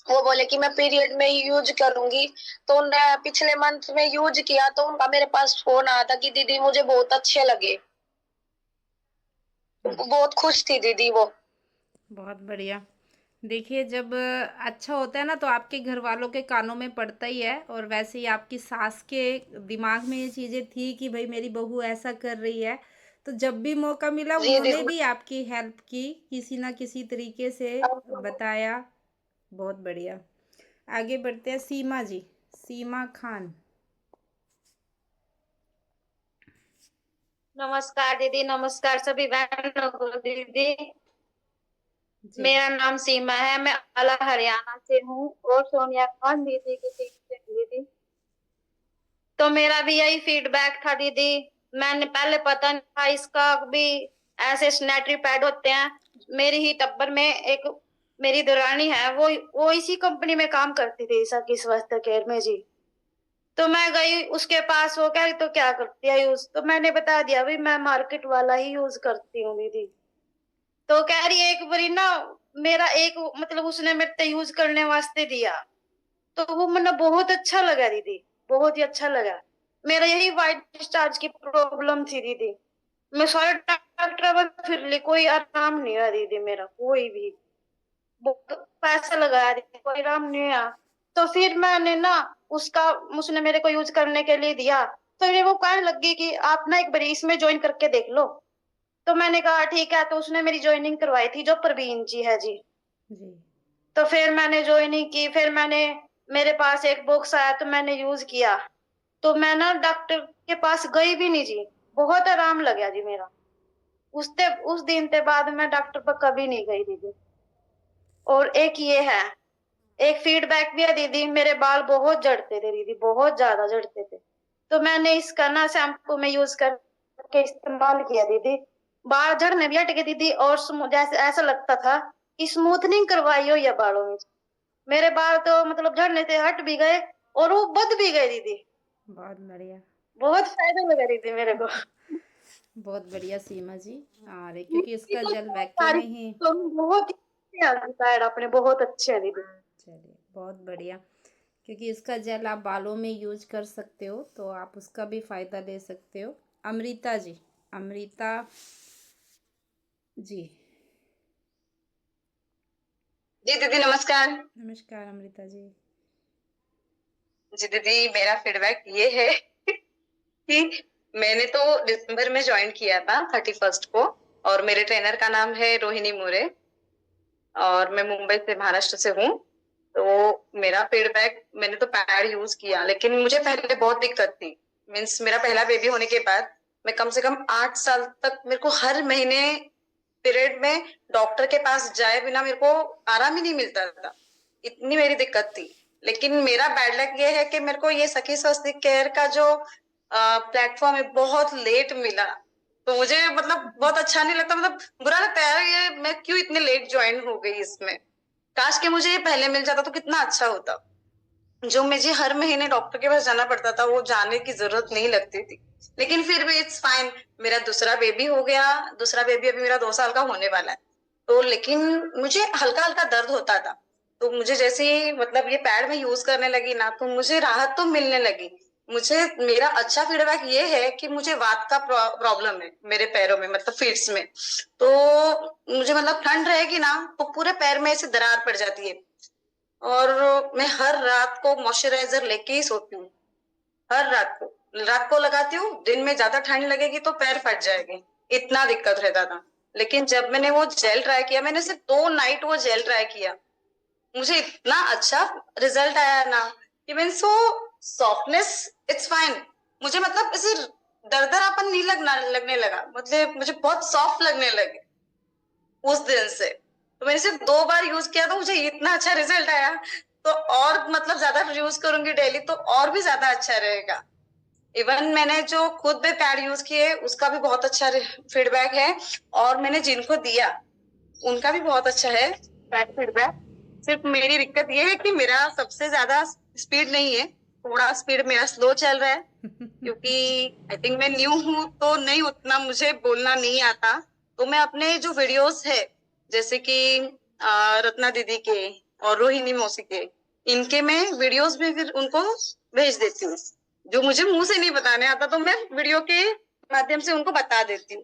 वो बोले कि मैं पीरियड में ही यूज करूंगी। तो उन्होंने पिछले मंथ में यूज किया, तो उनका मेरे पास फोन आया था कि दीदी मुझे बहुत अच्छे लगे, बहुत खुश थी दीदी वो। बहुत बढ़िया। देखिए जब अच्छा होता है ना, तो आपके घर वालों के कानों में पड़ता ही है, और वैसे ही आपकी सास के दिमाग में ये चीज़ें थी कि भाई मेरी बहू ऐसा कर रही है, तो जब भी मौका मिला जी उन्होंने दीदी। भी आपकी हेल्प की, किसी ना किसी तरीके से बताया। बहुत बढ़िया। आगे बढ़ते हैं, सीमा जी, सीमा खान। नमस्कार दीदी, नमस्कार सभी बहनों को। दीदी जी मेरा नाम सीमा है, मैं आला हरियाणा से हूँ और सोनिया खान दीदी की टीम से हूँ दीदी। तो मेरा भी यही फीडबैक था दीदी, मैंने पहले पता नहीं था इसका भी ऐसे सैनिटरी पैड होते हैं। मेरी ही टब्बर में एक मेरी दुरानी है, वो इसी कंपनी में काम करती थी, सखी स्वास्थ्य केयर में जी। तो मैं गई उसके पास, वो कह रही तो क्या करती है यूज, तो मैंने बता दिया भाई मैं मार्केट वाला ही यूज करती हूँ दीदी। तो कह रही है एक बारी ना मेरा एक मतलब उसने मेरे से यूज करने वास्ते दिया, तो वो मैंने बहुत अच्छा लगा दीदी, बहुत ही अच्छा लगा। मेरा यही व्हाइट डिस्चार्ज की प्रॉब्लम थी दीदी, मैं सारे डॉक्टर फिर ली, कोई आराम नहीं हुआ दीदी मेरा, कोई भी बहुत पैसा लगाया दीदी, कोई आराम नहीं हुआ। तो फिर मैंने ना उसने मेरे को यूज करने के लिए दिया, तो फिर वो कहने लगी कि आप ना एक बार इसमें ज्वाइन करके देख लो। तो मैंने कहा ठीक है, तो उसने मेरी ज्वाइनिंग करवाई थी, जो प्रवीण जी है जी। जी तो फिर मैंने ज्वाइनिंग की, फिर मेरे पास एक बॉक्स आया तो मैंने यूज किया। तो मैं ना डॉक्टर के पास गई भी नहीं जी, बहुत आराम लगा जी मेरा। उस दिन के बाद मैं डॉक्टर पर कभी नहीं गई दीदी। और एक ये है, एक फीडबैक भी है दीदी, मेरे बाल बहुत झड़ते थे दीदी, बहुत ज्यादा झड़ते थे। तो मैंने इसका ना शैम्पू में यूज करके इस्तेमाल किया दीदी, बाल झड़ने भी हट गए दीदी। और जैसे ऐसा लगता था कि स्मूथनिंग करवाई हो या बालों में। मेरे बाल तो मतलब झड़ने से हट भी गए और वो बद भी गए दीदी। बहुत बढ़िया। बहुत फायदा लगा दीदी मेरे को। बहुत बढ़िया सीमा जी। अरे क्योंकि इसका जल वाकई तारीफ में ही, तो बहुत ही आपने बहुत अच्छे है दीदी। चलिए बहुत बढ़िया, क्योंकि इसका जेल आप बालों में यूज कर सकते हो, तो आप उसका भी फायदा ले सकते हो। अमृता जी, अमृता जी। जी दीदी नमस्कार। नमस्कार अमृता जी। जी दीदी मेरा फीडबैक ये है कि मैंने तो दिसंबर में ज्वाइन किया था 31 को, और मेरे ट्रेनर का नाम है रोहिणी मोरे, और मैं मुंबई से महाराष्ट्र से हूँ। तो मेरा फीडबैक, मैंने तो पैड यूज किया, लेकिन मुझे पहले बहुत दिक्कत थी। मीन्स मेरा पहला बेबी होने के बाद मैं कम से कम 8 साल तक मेरे को हर महीने पीरियड में डॉक्टर के पास जाए बिना मेरे को आराम ही नहीं मिलता था, इतनी मेरी दिक्कत थी। लेकिन मेरा बैड लक ये है कि मेरे को ये सखी स्वास्थ्य केयर का जो प्लेटफॉर्म है बहुत लेट मिला, तो मुझे मतलब बहुत अच्छा नहीं लगता, मतलब बुरा लगता है यार, ये मैं क्यों इतने लेट ज्वाइन हो गई इसमें। काश कि मुझे ये पहले मिल जाता तो कितना अच्छा होता। जो मुझे हर महीने डॉक्टर के पास जाना पड़ता था वो जाने की जरूरत नहीं लगती थी। लेकिन फिर भी इट्स फाइन, मेरा दूसरा बेबी हो गया, दूसरा बेबी अभी मेरा 2 साल का होने वाला है, तो लेकिन मुझे हल्का हल्का दर्द होता था। तो मुझे जैसे ही मतलब ये पैड में यूज करने लगी ना, तो मुझे राहत तो मिलने लगी। मुझे मेरा अच्छा फीडबैक ये है कि मुझे वात का प्रॉब्लम है मेरे पैरों में, मतलब फीट्स में। तो मुझे मतलब ठंड रहेगी ना तो पूरे पैर में ऐसे दरार पड़ जाती है, और मैं हर रात को मॉइस्चराइजर लेके ही सोती हूँ। हर रात को लगाती हूँ, दिन में ज्यादा ठंड लगेगी तो पैर फट जाएंगे, इतना दिक्कत रहता था। लेकिन जब मैंने वो जेल ट्राई किया, मैंने सिर्फ 2 नाइट वो जेल ट्राई किया, मुझे इतना अच्छा रिजल्ट आया ना कि मीन्स वो सॉफ्टनेस इट्स फाइन, मुझे मतलब ऐसे दरदरापन नहीं लगने लगा, मतलब मुझे बहुत सॉफ्ट लगने लगे उस दिन से। तो मैंने सिर्फ 2 बार यूज किया तो मुझे इतना अच्छा रिजल्ट आया, तो और मतलब ज्यादा यूज करूंगी डेली तो और भी ज्यादा अच्छा रहेगा। इवन मैंने जो खुद पे पैड यूज किए उसका भी बहुत अच्छा फीडबैक है, और मैंने जिनको दिया उनका भी बहुत अच्छा है पैड फीडबैक। सिर्फ मेरी दिक्कत ये है कि मेरा सबसे ज्यादा स्पीड नहीं है, थोड़ा स्पीड मेरा स्लो चल रहा है, क्योंकि आई थिंक मैं न्यू हूँ तो नहीं उतना मुझे बोलना नहीं आता। तो मैं अपने जो वीडियोस है जैसे कि रत्ना दीदी के और रोहिणी मौसी के, इनके मैं वीडियोस भी फिर उनको भेज देती हूँ। जो मुझे मुंह से नहीं बताने आता तो मैं वीडियो के माध्यम से उनको बता देती हूँ।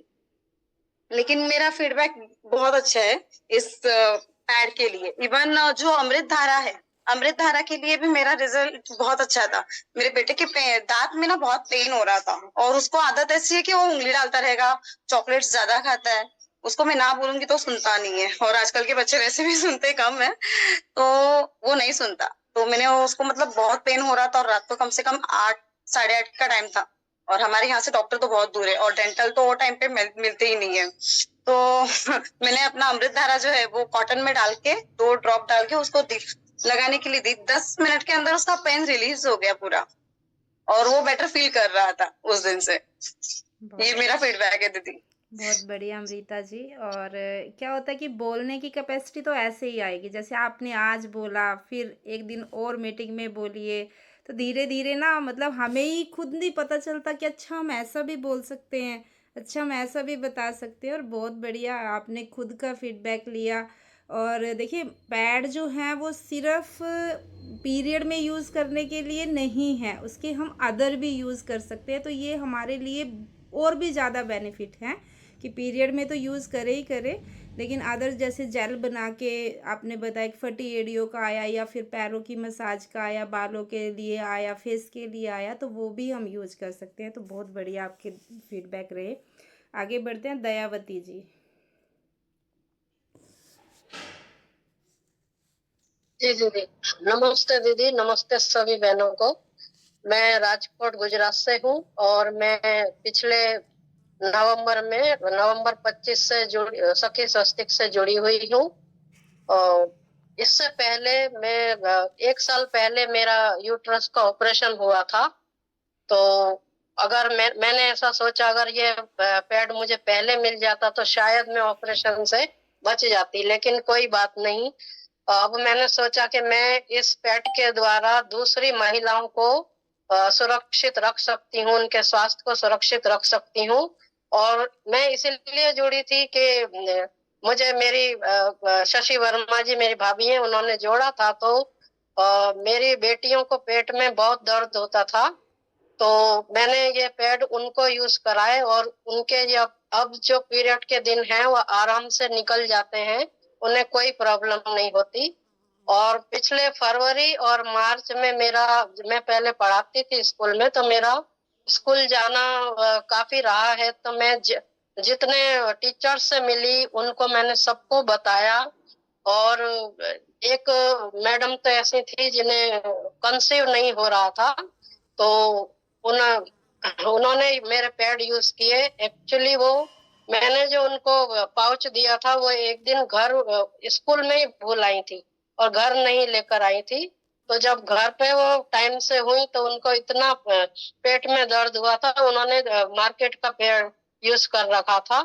लेकिन मेरा फीडबैक बहुत अच्छा है इस पैड के लिए। इवन जो अमृत धारा है, अमृत धारा के लिए भी मेरा रिजल्ट बहुत अच्छा था। मेरे बेटे के दांत में ना बहुत पेन हो रहा था, और उसको आदत ऐसी है कि वो उंगली डालता रहेगा, चॉकलेट्स ज्यादा खाता है, उसको मैं ना बोलूंगी तो सुनता नहीं है, और आजकल के बच्चे वैसे भी सुनते कम है, तो वो नहीं सुनता। तो मैंने उसको मतलब बहुत पेन हो रहा था, और रात को कम से कम 8 साढ़े 8 का टाइम था, और हमारे यहाँ से डॉक्टर तो बहुत दूर है, और डेंटल तो वो टाइम पे मिलते ही नहीं है। तो मैंने अपना अमृत धारा जो है वो कॉटन में डाल के 2 ड्रॉप डाल के उसको लगाने के लिए दी। 10 मिनट के अंदर उसका पेन रिलीज हो गया पूरा, और वो बेटर फील कर रहा था उस दिन से। ये मेरा फीडबैक है दीदी। बहुत बढ़िया अमृता जी। और क्या होता है कि बोलने की कैपेसिटी तो ऐसे ही आएगी, जैसे आपने आज बोला, फिर एक दिन और मीटिंग में बोलिए, तो धीरे धीरे ना मतलब हमें ही खुद नहीं पता चलता कि अच्छा हम ऐसा भी बोल सकते हैं, अच्छा हम ऐसा भी बता सकते हैं। और बहुत बढ़िया आपने खुद का फीडबैक लिया। और देखिए पैड जो है वो सिर्फ पीरियड में यूज़ करने के लिए नहीं है, उसके हम अदर भी यूज़ कर सकते हैं, तो ये हमारे लिए और भी ज़्यादा बेनिफिट है कि पीरियड में तो यूज़ करे ही करे, लेकिन अदर जैसे जेल बना के आपने बताया कि फटी एड़ियों का आया, या फिर पैरों की मसाज का आया, बालों के लिए आया, फेस के लिए आया, तो वो भी हम यूज़ कर सकते हैं। तो बहुत बढ़िया आपके फीडबैक रहे। आगे बढ़ते हैं दयावती जी। जी दीदी नमस्ते, दीदी नमस्ते सभी बहनों को। मैं राजकोट गुजरात से हूँ, और मैं पिछले नवंबर 25 से सखी स्वस्तिक से जुड़ी हुई हूँ। और इससे पहले मैं 1 साल पहले मेरा यूट्रस का ऑपरेशन हुआ था, तो अगर मैंने ऐसा सोचा अगर ये पैड मुझे पहले मिल जाता तो शायद मैं ऑपरेशन से बच जाती, लेकिन कोई बात नहीं। अब मैंने सोचा कि मैं इस पैड के द्वारा दूसरी महिलाओं को सुरक्षित रख सकती हूँ, उनके स्वास्थ्य को सुरक्षित रख सकती हूँ। और मैं इसीलिए जुड़ी थी कि मुझे मेरी शशि वर्मा जी मेरी भाभी हैं, उन्होंने जोड़ा था, तो मेरी बेटियों को पेट में बहुत दर्द होता था, तो मैंने ये पैड उनको यूज कराए, और उनके अब जो पीरियड के दिन हैं वो आराम से निकल जाते हैं, उन्हें कोई प्रॉब्लम नहीं होती। और पिछले फरवरी और मार्च में मैं पहले पढ़ाती थी स्कूल में, तो मेरा स्कूल जाना काफी रहा है, तो मैं जितने टीचर से मिली उनको मैंने सबको बताया। और एक मैडम तो ऐसी थी जिन्हें कंसीव नहीं हो रहा था, तो उन्होंने मेरे पैड यूज किए। एक्चुअली वो मैंने जो उनको पाउच दिया था वो एक दिन घर स्कूल में ही भूल आई थी और घर नहीं लेकर आई थी। तो जब घर पे वो टाइम से हुई तो उनको इतना पेट में दर्द हुआ था, उन्होंने मार्केट का पैड यूज कर रखा था।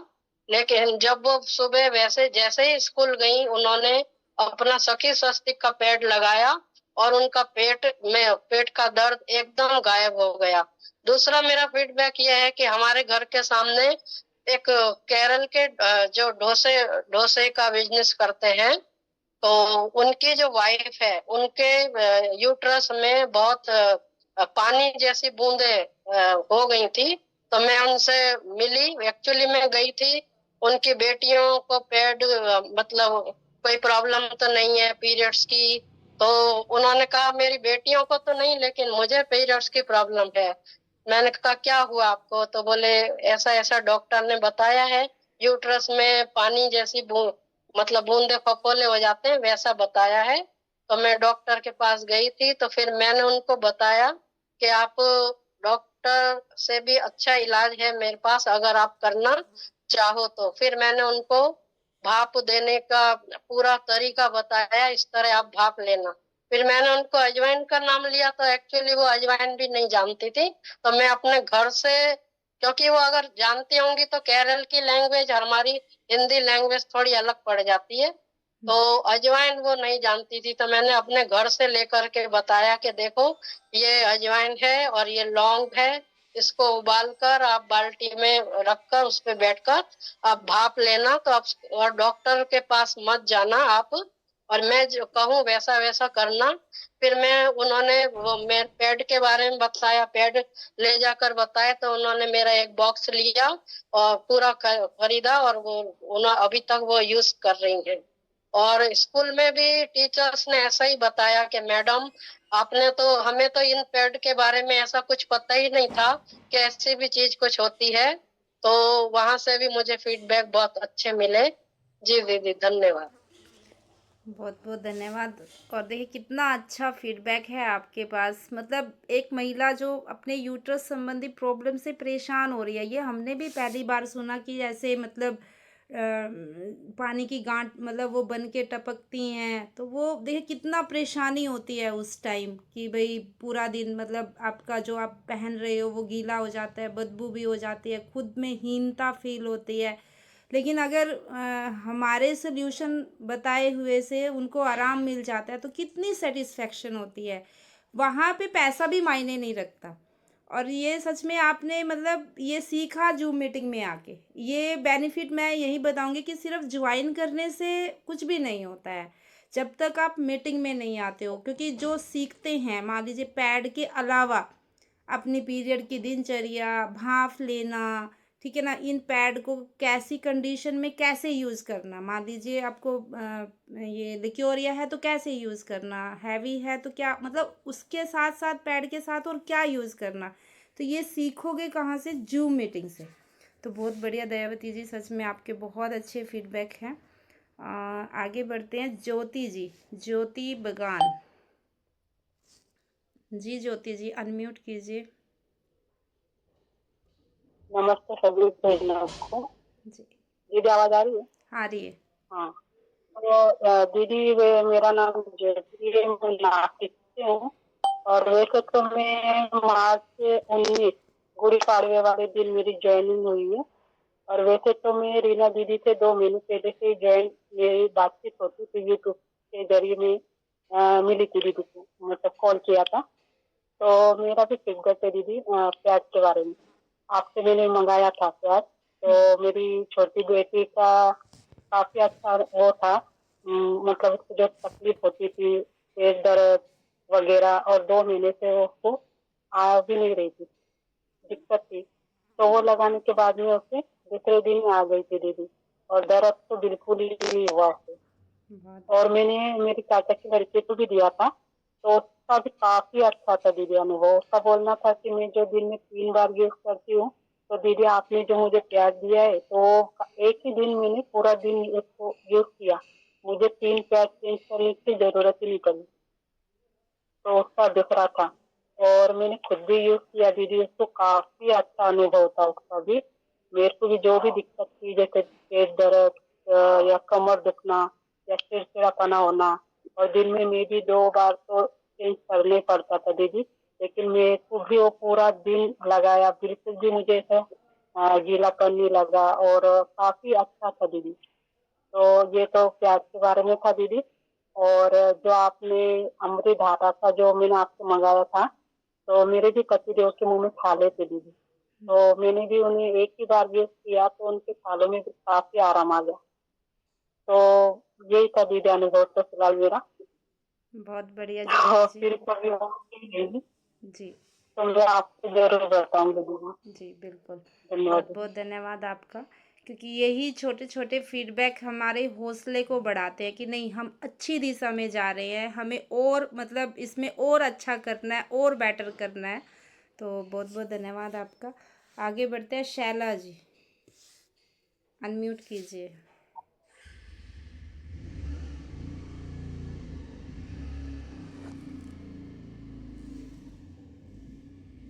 लेकिन जब वो सुबह वैसे जैसे ही स्कूल गई, उन्होंने अपना सखी स्वस्तिक का पैड लगाया और उनका पेट का दर्द एकदम गायब हो गया। दूसरा मेरा फीडबैक यह है कि हमारे घर के सामने एक केरल के जो डोसे का बिजनेस करते हैं, तो उनकी जो वाइफ है उनके यूट्रस में बहुत पानी जैसी बूंदे हो गई थी। तो मैं उनसे मिली, एक्चुअली मैं गई थी। उनकी बेटियों को पैड मतलब कोई प्रॉब्लम तो नहीं है पीरियड्स की, तो उन्होंने कहा मेरी बेटियों को तो नहीं लेकिन मुझे पीरियड्स की प्रॉब्लम है। मैंने कहा क्या हुआ आपको? तो बोले ऐसा ऐसा डॉक्टर ने बताया है, यूट्रस में पानी जैसी मतलब बूंदे फफोले हो जाते हैं वैसा बताया है। तो मैं डॉक्टर के पास गई थी, तो फिर मैंने उनको बताया कि आप डॉक्टर से भी अच्छा इलाज है मेरे पास, अगर आप करना चाहो तो। फिर मैंने उनको भाप देने का पूरा तरीका बताया, इस तरह आप भाप लेना। फिर मैंने उनको अजवाइन का नाम लिया, तो एक्चुअली वो अजवाइन भी नहीं जानती थी। तो मैं अपने घर से, क्योंकि वो अगर जानती होंगी तो केरल की लैंग्वेज हमारी हिंदी लैंग्वेज थोड़ी अलग पड़ जाती है, तो अजवाइन वो नहीं जानती थी। तो मैंने अपने घर से लेकर के बताया कि देखो ये अजवाइन है और ये लौंग है, इसको उबालकर आप बाल्टी में रखकर उस पे बैठकर आप भाप लेना। तो आप और डॉक्टर के पास मत जाना आप, और मैं जो कहूँ वैसा वैसा करना। फिर उन्होंने वो मेरे पैड के बारे में बताया, पैड ले जाकर बताया, तो उन्होंने मेरा एक बॉक्स लिया और पूरा खरीदा और वो उन्होंने अभी तक वो यूज कर रही हैं। और स्कूल में भी टीचर्स ने ऐसा ही बताया कि मैडम आपने तो, हमें तो इन पैड के बारे में ऐसा कुछ पता ही नहीं था कि ऐसी भी चीज कुछ होती है। तो वहां से भी मुझे फीडबैक बहुत अच्छे मिले। जी दीदी धन्यवाद। बहुत बहुत धन्यवाद। और देखिए कितना अच्छा फीडबैक है आपके पास। मतलब एक महिला जो अपने यूट्रस संबंधी प्रॉब्लम से परेशान हो रही है, ये हमने भी पहली बार सुना कि ऐसे मतलब पानी की गांठ मतलब वो बन के टपकती हैं। तो वो देखिए कितना परेशानी होती है उस टाइम कि भाई पूरा दिन मतलब आपका जो आप पहन रहे हो वो गीला हो जाता है, बदबू भी हो जाती है, खुद में हीनता फील होती है। लेकिन अगर हमारे सोल्यूशन बताए हुए से उनको आराम मिल जाता है तो कितनी सेटिस्फेक्शन होती है। वहाँ पे पैसा भी मायने नहीं रखता। और ये सच में आपने मतलब ये सीखा जूम मीटिंग में आके। ये बेनिफिट मैं यही बताऊंगी कि सिर्फ ज्वाइन करने से कुछ भी नहीं होता है जब तक आप मीटिंग में नहीं आते हो। क्योंकि जो सीखते हैं, मान लीजिए पैड के अलावा अपनी पीरियड की दिनचर्या, भाप लेना, ठीक है ना, इन पैड को कैसी कंडीशन में कैसे यूज़ करना, मान लीजिए आपको ये लिक्योरिया है तो कैसे यूज़ करना, हैवी है तो क्या, मतलब उसके साथ साथ पैड के साथ और क्या यूज़ करना, तो ये सीखोगे कहाँ से? जूम मीटिंग से। तो बहुत बढ़िया दयावती जी, सच में आपके बहुत अच्छे फीडबैक हैं। आगे बढ़ते हैं। ज्योति जी, ज्योति बगान जी। ज्योति जी अनम्यूट कीजिए। नमस्ते सभी बहनों को। जी दीदी आवाज आ रही है? आ रही है। हाँ, तो दीदी मेरा नाम ज्योति है, मैं नासिक से हूँ। और वैसे तो मैं मार्च 19 गुड़ी पाड़वे वाले दिन मेरी ज्वाइनिंग हुई है। और वैसे तो मैं रीना दीदी से 2 महीने पहले से ज्वाइन, मेरी बातचीत होती थी यूट्यूब के जरिए में मिली थी दीदी को, मतलब कॉल किया था। तो मेरा भी फीडबैक है दीदी प्याज के बारे में। आपसे मैंने मंगाया था प्याज, तो मेरी छोटी बेटी का काफी अच्छा वो था, मतलब उसको जो तकलीफ होती थी, पेट दर्द वगैरह, और 2 महीने से उसको आ भी नहीं रही थी, दिक्कत थी। तो वो लगाने के बाद में उसे दूसरे दिन आ गई थी दीदी, और दर्द तो बिल्कुल ही नहीं हुआ उसे। और मैंने मेरी चाचा की लड़की को भी दिया था, तो उसका भी काफी अच्छा था दीदी अनुभव। उसका बोलना था कि मैं जो दिन में 3 बार यूज करती हूँ, तो दीदी आपने जो मुझे प्याज दिया है, तो एक ही दिन मैंने पूरा दिन इसको यूज किया, मुझे 3 प्याज चेंज करने की जरूरत ही नहीं पड़ी। तो उसका दूसरा था। और और मैंने खुद भी यूज किया दीदी, उसको काफी अच्छा अनुभव था उसका भी। मेरे को भी जो भी दिक्कत थी, जैसे पेट दर्द या कमर दुखना या चिड़चिड़ापना होना, और दिन में मैं भी 2 बार तो चेंज करने पड़ता था दीदी, लेकिन मेरे को भी वो पूरा दिन लगाया, बिल्कुल भी मुझे ऐसा गीलापन नहीं लगा, और काफी अच्छा था दीदी। तो ये तो प्याज के बारे में था दीदी। और जो आपने अमृत धारा था जो मैंने आपसे मंगाया था, तो मेरे भी पतिदेव के मुंह में छाले थे दीदी, तो मैंने भी उन्हें एक ही बार यूज किया तो उनके छालों में भी काफी आराम आ गया। तो यही था दीदी अनुभव तो फिलहाल मेरा। बहुत बढ़िया और जी। फिर कभी होगी जी तो मैं आपको जरूर बताऊंगी दीदी। जी बिल्कुल, धन्यवाद बहुत बहुत धन्यवाद आपका, क्योंकि यही छोटे छोटे फीडबैक हमारे हौसले को बढ़ाते हैं कि नहीं, हम अच्छी दिशा में जा रहे हैं, हमें और मतलब इसमें और अच्छा करना है और बेटर करना है। तो बहुत बहुत धन्यवाद आपका। आगे बढ़ते हैं, शैला जी अनम्यूट कीजिए।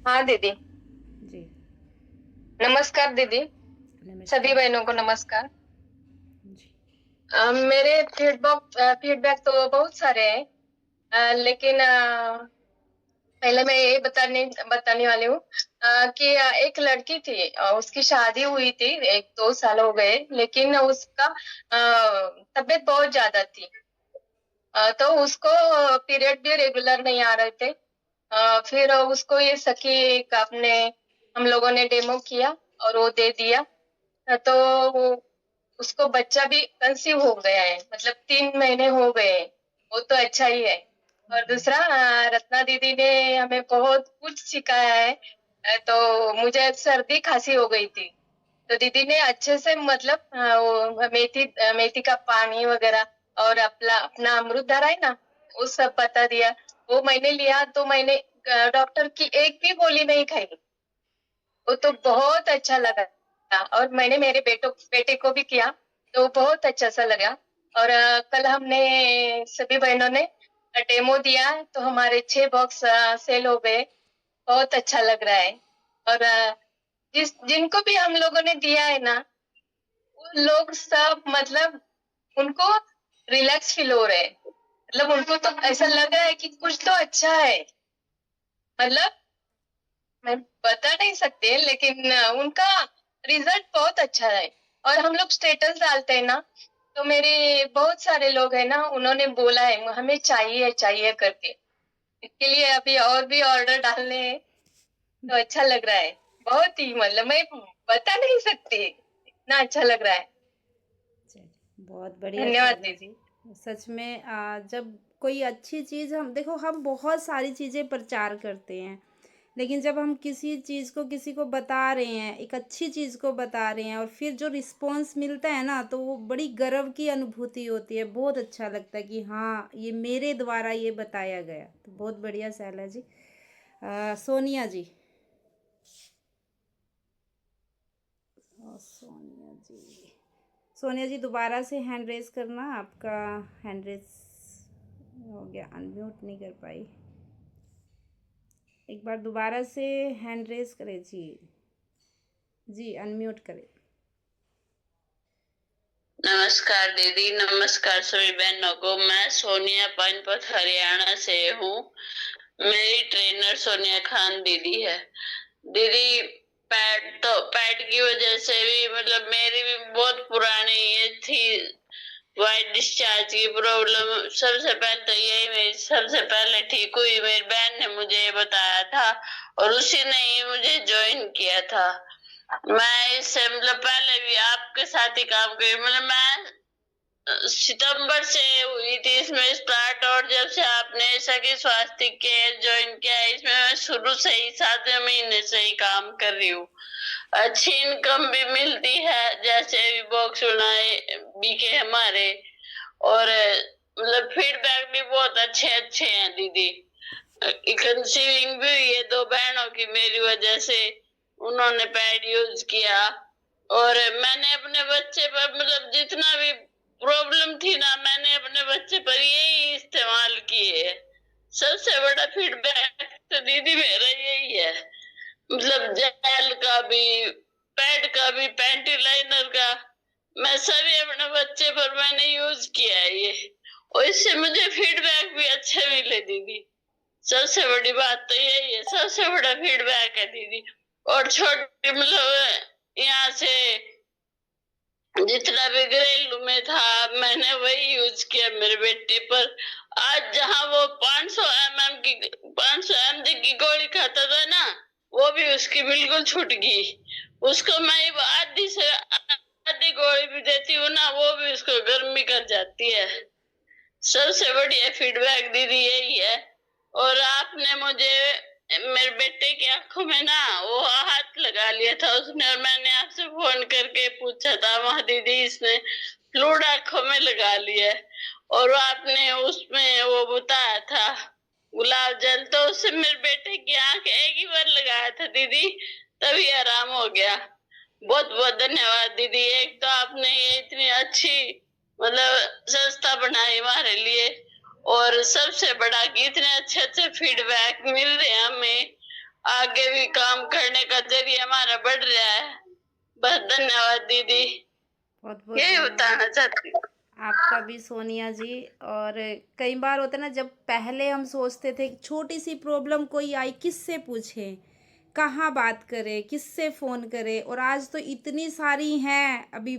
हाँ दीदी, जी नमस्कार दीदी, नमस्कार सभी बहनों को नमस्कार। जी। मेरे फीडबैक तो बहुत सारे हैं, लेकिन पहले मैं ये बताने वाली हूँ कि एक लड़की थी, उसकी शादी हुई थी, 1-2 साल हो गए, लेकिन उसका तबीयत बहुत ज्यादा थी। तो उसको पीरियड भी रेगुलर नहीं आ रहे थे। फिर उसको ये सखी का अपने हम लोगों ने डेमो किया और वो दे दिया, तो उसको बच्चा भी कंसीव हो गया है, मतलब 3 महीने हो गए हैं, वो तो अच्छा ही है। और दूसरा, रत्ना दीदी ने हमें बहुत कुछ सिखाया है। तो मुझे सर्दी खांसी हो गई थी, तो दीदी ने अच्छे से मतलब वो मेथी का पानी वगैरह और अपना अमृत धारा है ना, वो सब बता दिया। वो मैंने लिया तो मैंने डॉक्टर की एक भी गोली नहीं खाई, वो तो बहुत अच्छा लगा। और मैंने मेरे बेटे को भी किया तो बहुत अच्छा सा लगा। और कल हमने सभी बहनों ने डेमो दिया तो हमारे 6 बॉक्स सेल हो गए, बहुत अच्छा लग रहा है। और जिनको भी हम लोगों ने दिया है ना, वो लोग सब मतलब उनको रिलैक्स फील हो रहे हैं, मतलब उनको तो ऐसा लग रहा है कि कुछ तो अच्छा है, मतलब मैं बता नहीं सकते, लेकिन उनका रिजल्ट बहुत अच्छा है। और हम लोग स्टेटस डालते हैं ना, तो मेरे बहुत सारे लोग हैं ना, उन्होंने बोला है हमें चाहिए चाहिए करके। इसके लिए अभी और भी ऑर्डर डालने हैं, तो अच्छा लग रहा है बहुत ही, मतलब मैं बता नहीं सकती, इतना अच्छा लग रहा है। बहुत बढ़िया धन्यवाद शैला जी। सच में जब कोई अच्छी चीज़, हम देखो हम बहुत सारी चीज़ें प्रचार करते हैं, लेकिन जब हम किसी चीज़ को किसी को बता रहे हैं, एक अच्छी चीज़ को बता रहे हैं, और फिर जो रिस्पॉन्स मिलता है ना, तो वो बड़ी गर्व की अनुभूति होती है, बहुत अच्छा लगता है कि हाँ ये मेरे द्वारा ये बताया गया। तो बहुत बढ़िया शैला जी। सोनिया जी। सोनिया जी दोबारा से हैंड रेज करना, आपका हैंड रेज हो गया, अनम्यूट नहीं कर पाई। एक बार दोबारा से हैंड रेज करें जी अनम्यूट करें। नमस्कार दीदी, नमस्कार सभी बहनों को। मैं सोनिया पानीपत हरियाणा से हूँ। मेरी ट्रेनर सोनिया खान दीदी है। दीदी पैड की वजह से भी, मतलब मेरी भी बहुत पुरानी ये थी वाइट डिस्चार्ज की प्रॉब्लम। सबसे पहले तो यही मेरी सबसे पहले ठीक हुई, मेरी बहन ने मुझे ये बताया था और उसी ने ही मुझे ज्वाइन किया था। मैं इससे मतलब पहले भी आपके साथ ही काम करी, मतलब मैं सितंबर से हुई थी इसमें स्टार्ट, और जब से आपने सखी स्वास्थ्य केयर ज्वाइन किया इसमें मैं शुरू से ही 7वें महीने से ही काम कर रही हूँ। अच्छी इनकम भी मिलती है, जैसे बॉक्स बनाए बिके हमारे, और मतलब फीडबैक भी बहुत अच्छे अच्छे हैं दीदी। कंसीविंग भी हुई है 2 बहनों की मेरी वजह से, उन्होंने पैड यूज किया। और मैंने अपने बच्चे पर मतलब जितना भी प्रॉब्लम थी ना, मैंने अपने बच्चे पर यही इस्तेमाल किए। सबसे बड़ा फीडबैक तो दीदी मेरा यही है, मतलब जेल का भी, पैड का भी, पैंटी लाइनर का, मैं सभी अपने बच्चे पर मैंने यूज किया है ये, और इससे मुझे फीडबैक भी अच्छे मिले दीदी। सबसे बड़ी बात तो यही है, सबसे बड़ा फीडबैक है दीदी। और छोटी मतलब यहाँ से जितना भी घरेलू में था मैंने वही यूज किया मेरे बेटे पर। आज जहाँ वो 500 mg की गोली खाता था ना, वो भी उसकी बिल्कुल छूट गई। उसको मैं आधी से आधी गोली भी देती हूँ ना, वो भी उसको गर्मी कर जाती है। सबसे बढ़िया फीडबैक दीदी यही है। और आपने मुझे मेरे बेटे की आंखों में ना वो हाथ लगा लिया था उसने, और मैंने आपसे फोन करके पूछा था, वहाँ दीदी इसने फ्लूइड आंखों में लगा लिया है, और आपने उसमें वो बताया था गुलाब जल, तो उससे मेरे बेटे की आंख एक ही बार लगाया था दीदी, तभी आराम हो गया। बहुत बहुत धन्यवाद दीदी। एक तो आपने ये इतनी अच्छी मतलब संस्था बनाई हमारे लिए, और सबसे बड़ा कि इतने अच्छे अच्छे फीडबैक मिल रहे हैं हमें, आगे भी काम करने का जरिए हमारा बढ़ रहा है। बस धन्यवाद दीदी, बहुत बहुत यही धन्यवाद बताना चाहती हूँ। आपका भी सोनिया जी। और कई बार होता है ना, जब पहले हम सोचते थे छोटी सी प्रॉब्लम कोई आई किससे पूछें, कहाँ बात करें, किससे फ़ोन करें, और आज तो इतनी सारी हैं, अभी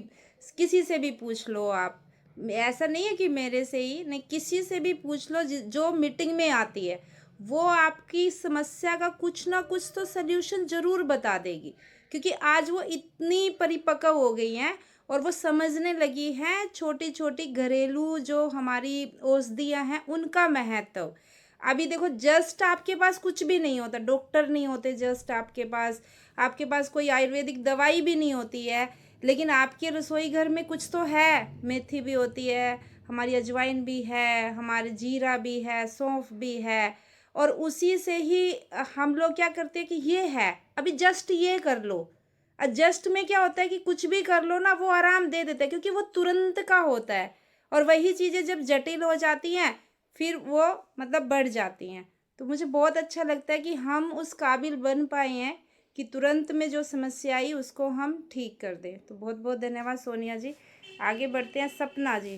किसी से भी पूछ लो आप। ऐसा नहीं है कि मेरे से ही नहीं, किसी से भी पूछ लो, जो मीटिंग में आती है वो आपकी समस्या का कुछ ना कुछ तो सल्यूशन ज़रूर बता देगी, क्योंकि आज वो इतनी परिपक्व हो गई हैं और वो समझने लगी हैं छोटी छोटी घरेलू जो हमारी औषधियाँ हैं उनका महत्व। अभी देखो, जस्ट आपके पास कुछ भी नहीं होता, डॉक्टर नहीं होते, जस्ट आपके पास कोई आयुर्वेदिक दवाई भी नहीं होती है, लेकिन आपके रसोई घर में कुछ तो है। मेथी भी होती है, हमारी अजवाइन भी है, हमारे जीरा भी है, सौंफ भी है, और उसी से ही हम लोग क्या करते हैं कि ये है, अभी जस्ट ये कर लो। जस्ट में क्या होता है कि कुछ भी कर लो ना, वो आराम दे देता है, क्योंकि वो तुरंत का होता है। और वही चीज़ें जब जटिल हो जाती हैं फिर वो मतलब बढ़ जाती हैं। तो मुझे बहुत अच्छा लगता है कि हम उस काबिल बन पाए हैं कि तुरंत में जो समस्या आई उसको हम ठीक कर दें। तो बहुत बहुत धन्यवाद सोनिया जी। आगे बढ़ते हैं सपना जी।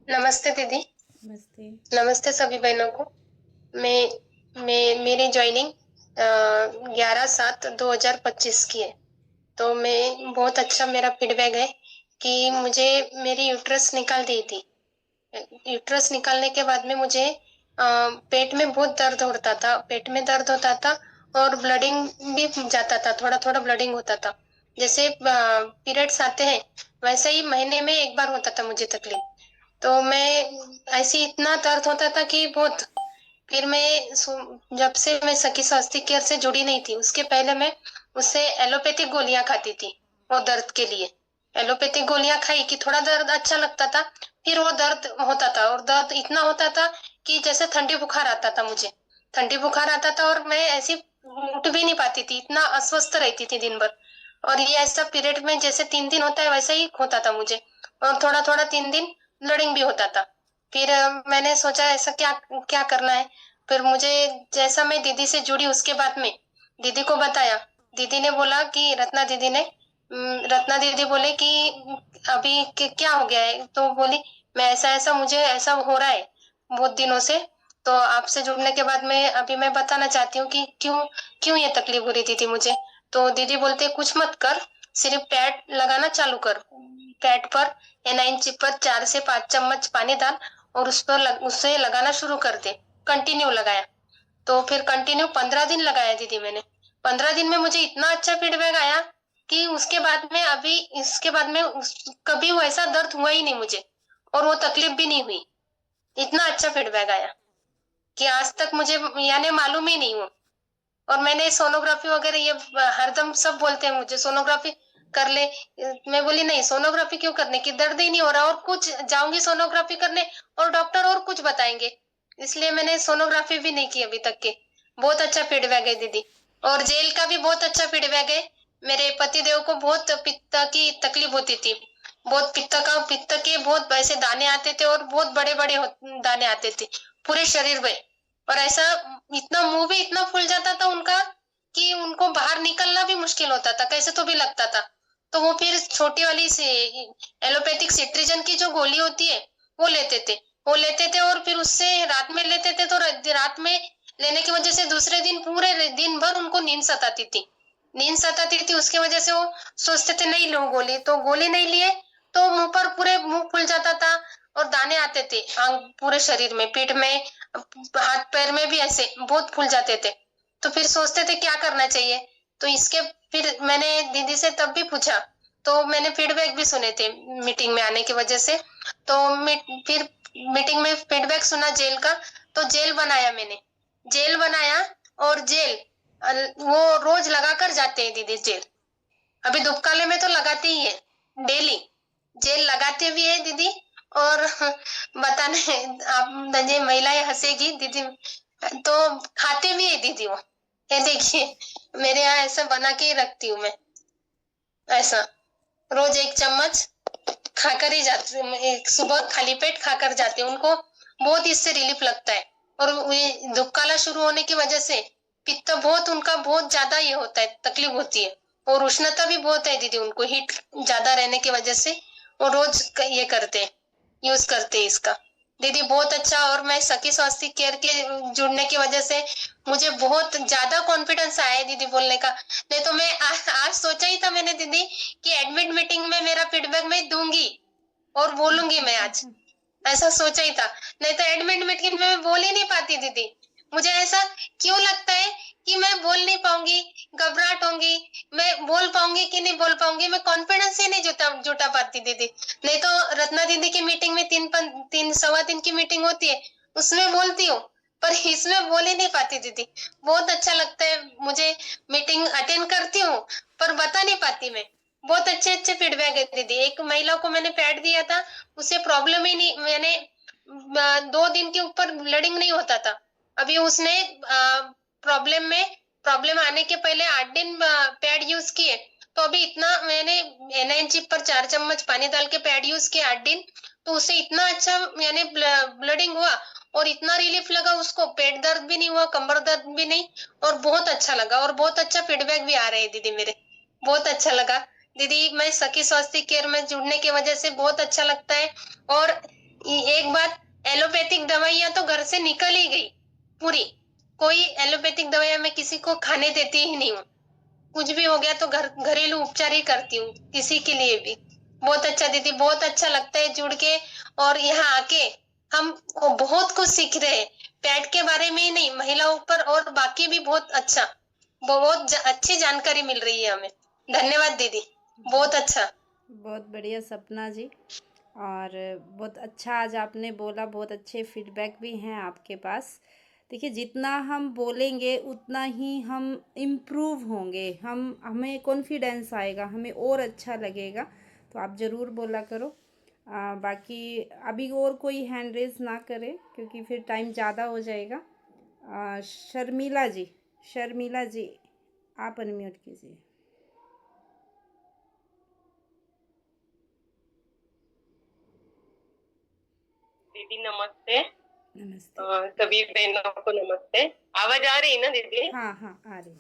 नमस्ते दीदी। नमस्ते। नमस्ते सभी बहनों को। मेरी ज्वाइनिंग 11/7/2025 की है। तो मैं बहुत अच्छा मेरा फीडबैक है कि मुझे मेरी यूट्रस निकाल दी थी। यूट्रस निकालने के बाद में मुझे पेट में बहुत दर्द होता था, पेट में दर्द होता था और ब्लडिंग भी जाता था, थोड़ा थोड़ा ब्लडिंग होता था। जैसे पीरियड्स आते हैं वैसे ही महीने में एक बार होता था मुझे तकलीफ। तो मैं ऐसे इतना दर्द होता था कि बहुत। फिर मैं जब से मैं सखी स्वास्थ्य केयर से जुड़ी नहीं थी, उसके पहले मैं उससे एलोपैथिक गोलियां खाती थी वो दर्द के लिए। एलोपैथिक गोलियां खाई कि थोड़ा दर्द अच्छा लगता था, फिर वो दर्द होता था, और दर्द इतना होता था कि जैसे ठंडी बुखार आता था, मुझे ठंडी बुखार आता था और मैं ऐसी उठ भी नहीं पाती थी, इतना अस्वस्थ रहती थी दिन भर। और ये ऐसा पीरियड में जैसे 3 दिन होता है वैसा ही होता था मुझे, और थोड़ा थोड़ा 3 दिन ब्लीडिंग भी होता था। फिर मैंने सोचा ऐसा क्या क्या करना है। फिर मुझे जैसा मैं दीदी से जुड़ी उसके बाद में दीदी को बताया, दीदी ने बोला कि रत्ना दीदी बोले कि अभी क्या हो गया है। तो बोली मैं ऐसा मुझे ऐसा हो रहा है बहुत दिनों से, तो आपसे जुड़ने के बाद में अभी मैं बताना चाहती हूँ कि क्यों ये तकलीफ हो रही थी मुझे। तो दीदी बोलते कुछ मत कर, सिर्फ पैड लगाना चालू कर। पैड पर एनाइन चिप पर 4 से 5 चम्मच पानी डाल और उससे लगाना शुरू कर दे। कंटिन्यू लगाया, तो फिर कंटिन्यू 15 दिन लगाया दीदी मैंने। 15 दिन में मुझे इतना अच्छा फीडबैक आया कि उसके बाद में कभी वैसा दर्द हुआ ही नहीं मुझे, और वो तकलीफ भी नहीं हुई। इतना अच्छा फीडबैक आया कि आज तक मुझे यानी मालूम ही नहीं हुआ। और मैंने सोनोग्राफी वगैरह ये हरदम सब बोलते हैं मुझे सोनोग्राफी कर ले। मैं बोली नहीं, सोनोग्राफी क्यों करने की, दर्द ही नहीं हो रहा, और कुछ जाऊंगी सोनोग्राफी करने और डॉक्टर और कुछ बताएंगे, इसलिए मैंने सोनोग्राफी भी नहीं की अभी तक के। बहुत अच्छा फीडबैक है दीदी। और जेल का भी बहुत अच्छा फीडबैक है। मेरे पति देव को बहुत पित्त की तकलीफ होती थी, बहुत पित्त के बहुत ऐसे दाने आते थे और बहुत बड़े बड़े दाने आते थे पूरे शरीर में। और ऐसा इतना मुंह भी इतना फूल जाता था उनका कि उनको बाहर निकलना भी मुश्किल होता था, कैसे तो भी लगता था। तो वो फिर छोटी वाली से एलोपैथिक सिट्रीजन की जो गोली होती है वो लेते थे और फिर उससे रात में लेते थे। तो रात में लेने की वजह से दूसरे दिन पूरे दिन भर उनको नींद सताती थी। उसके वजह से वो सोचते थे नहीं लो गोली, तो गोली नहीं लिए तो मुंह पर पूरे मुंह फूल जाता था और दाने आते थे पूरे शरीर में, पीठ में, हाथ पैर में भी ऐसे बहुत फूल जाते थे। तो फिर सोचते थे क्या करना चाहिए। तो इसके फिर मैंने दीदी से तब भी पूछा, तो मैंने फीडबैक भी सुने थे मीटिंग में आने की वजह से। तो फिर मीटिंग में फीडबैक सुना जेल का, तो जेल बनाया और जेल वो रोज लगाकर जाते हैं दीदी जेल। अभी दुबकाले में तो लगाते ही है, डेली जेल लगाते भी है दीदी। और बताने आप महिलाएं हंसेगी दीदी, तो खाते भी है दीदी वो। ये देखिए मेरे यहाँ ऐसा बना के ही रखती हूँ मैं, ऐसा रोज 1 चम्मच खाकर ही जाते, एक सुबह खाली पेट खाकर जाते। उनको बहुत इससे रिलीफ लगता है। और ये दुबकाला शुरू होने की वजह से पित्त बहुत उनका बहुत ज्यादा ये होता है, तकलीफ होती है। और उष्णता भी बहुत है दीदी उनको, हीट ज्यादा रहने की वजह से वो रोज ये करते यूज करते इसका दीदी, बहुत अच्छा। और मैं सखी स्वास्थ्य केयर के जुड़ने की वजह से मुझे बहुत ज्यादा कॉन्फिडेंस आया है दीदी बोलने का। नहीं तो मैं आज सोचा ही था मैंने दीदी कि एडमिट मीटिंग में मेरा फीडबैक मैं दूंगी और बोलूंगी मैं आज, ऐसा सोचा ही था। नहीं तो एडमिट मीटिंग में मैं बोल ही नहीं पाती दीदी। मुझे ऐसा क्यों लगता है कि मैं बोल नहीं पाऊंगी, घबराहट होंगी, मैं बोल पाऊंगी कि नहीं बोल पाऊंगी, मैं कॉन्फिडेंस ही नहीं जुटा पाती दीदी। नहीं तो रत्ना दीदी की मीटिंग में 3 सवा 3 की मीटिंग होती है, उसमें बोलती हूँ, पर इसमें बोल ही नहीं पाती दीदी। बहुत अच्छा लगता है मुझे, मीटिंग अटेंड करती हूँ पर बता नहीं पाती मैं। बहुत अच्छे फीडबैक है दीदी। एक महिला को मैंने पैड दिया था, उसे प्रॉब्लम ही नहीं, मैंने 2 दिन के ऊपर ब्लीडिंग नहीं होता था। अभी उसने प्रॉब्लम आने के पहले 8 दिन पैड यूज किए, तो अभी इतना मैंने NIG पर 4 चम्मच पानी डाल के पैड यूज किया 8 दिन, तो उसे इतना अच्छा यानी ब्लीडिंग हुआ और इतना रिलीफ लगा उसको, पेट दर्द भी नहीं हुआ, कमर दर्द भी नहीं, और बहुत अच्छा लगा। और बहुत अच्छा फीडबैक भी आ रहे हैं दीदी मेरे, बहुत अच्छा लगा दीदी। मैं सखी स्वास्थ्य केयर में जुड़ने की वजह से बहुत अच्छा लगता है। और एक बात, एलोपैथिक दवाइयां तो घर से निकल ही गई पूरी, कोई एलोपैथिक दवाइयां मैं किसी को खाने देती ही नहीं हूँ। कुछ भी हो गया तो घरेलू उपचार ही करती हूँ किसी के लिए भी। बहुत अच्छा दीदी, बहुत अच्छा लगता है जुड़ के। और यहाँ आके हम बहुत कुछ सीख रहे हैं, पैड के बारे में ही नहीं, महिलाओं पर और बाकी भी बहुत अच्छा, बहुत अच्छी जानकारी मिल रही है हमें। धन्यवाद दीदी, बहुत अच्छा। बहुत बढ़िया सपना जी, और बहुत अच्छा आज आपने बोला, बहुत अच्छे फीडबैक भी हैं आपके पास। देखिए जितना हम बोलेंगे उतना ही हम इम्प्रूव होंगे, हमें कॉन्फिडेंस आएगा, हमें और अच्छा लगेगा। तो आप ज़रूर बोला करो। बाकी अभी और कोई हैंड रेज ना करे क्योंकि फिर टाइम ज़्यादा हो जाएगा। शर्मिला जी आप अनम्यूट कीजिए। दीदी नमस्ते। नमस्ते। सभी बहनों को नमस्ते। आवाज आ रही है ना दीदी? हाँ आ रही।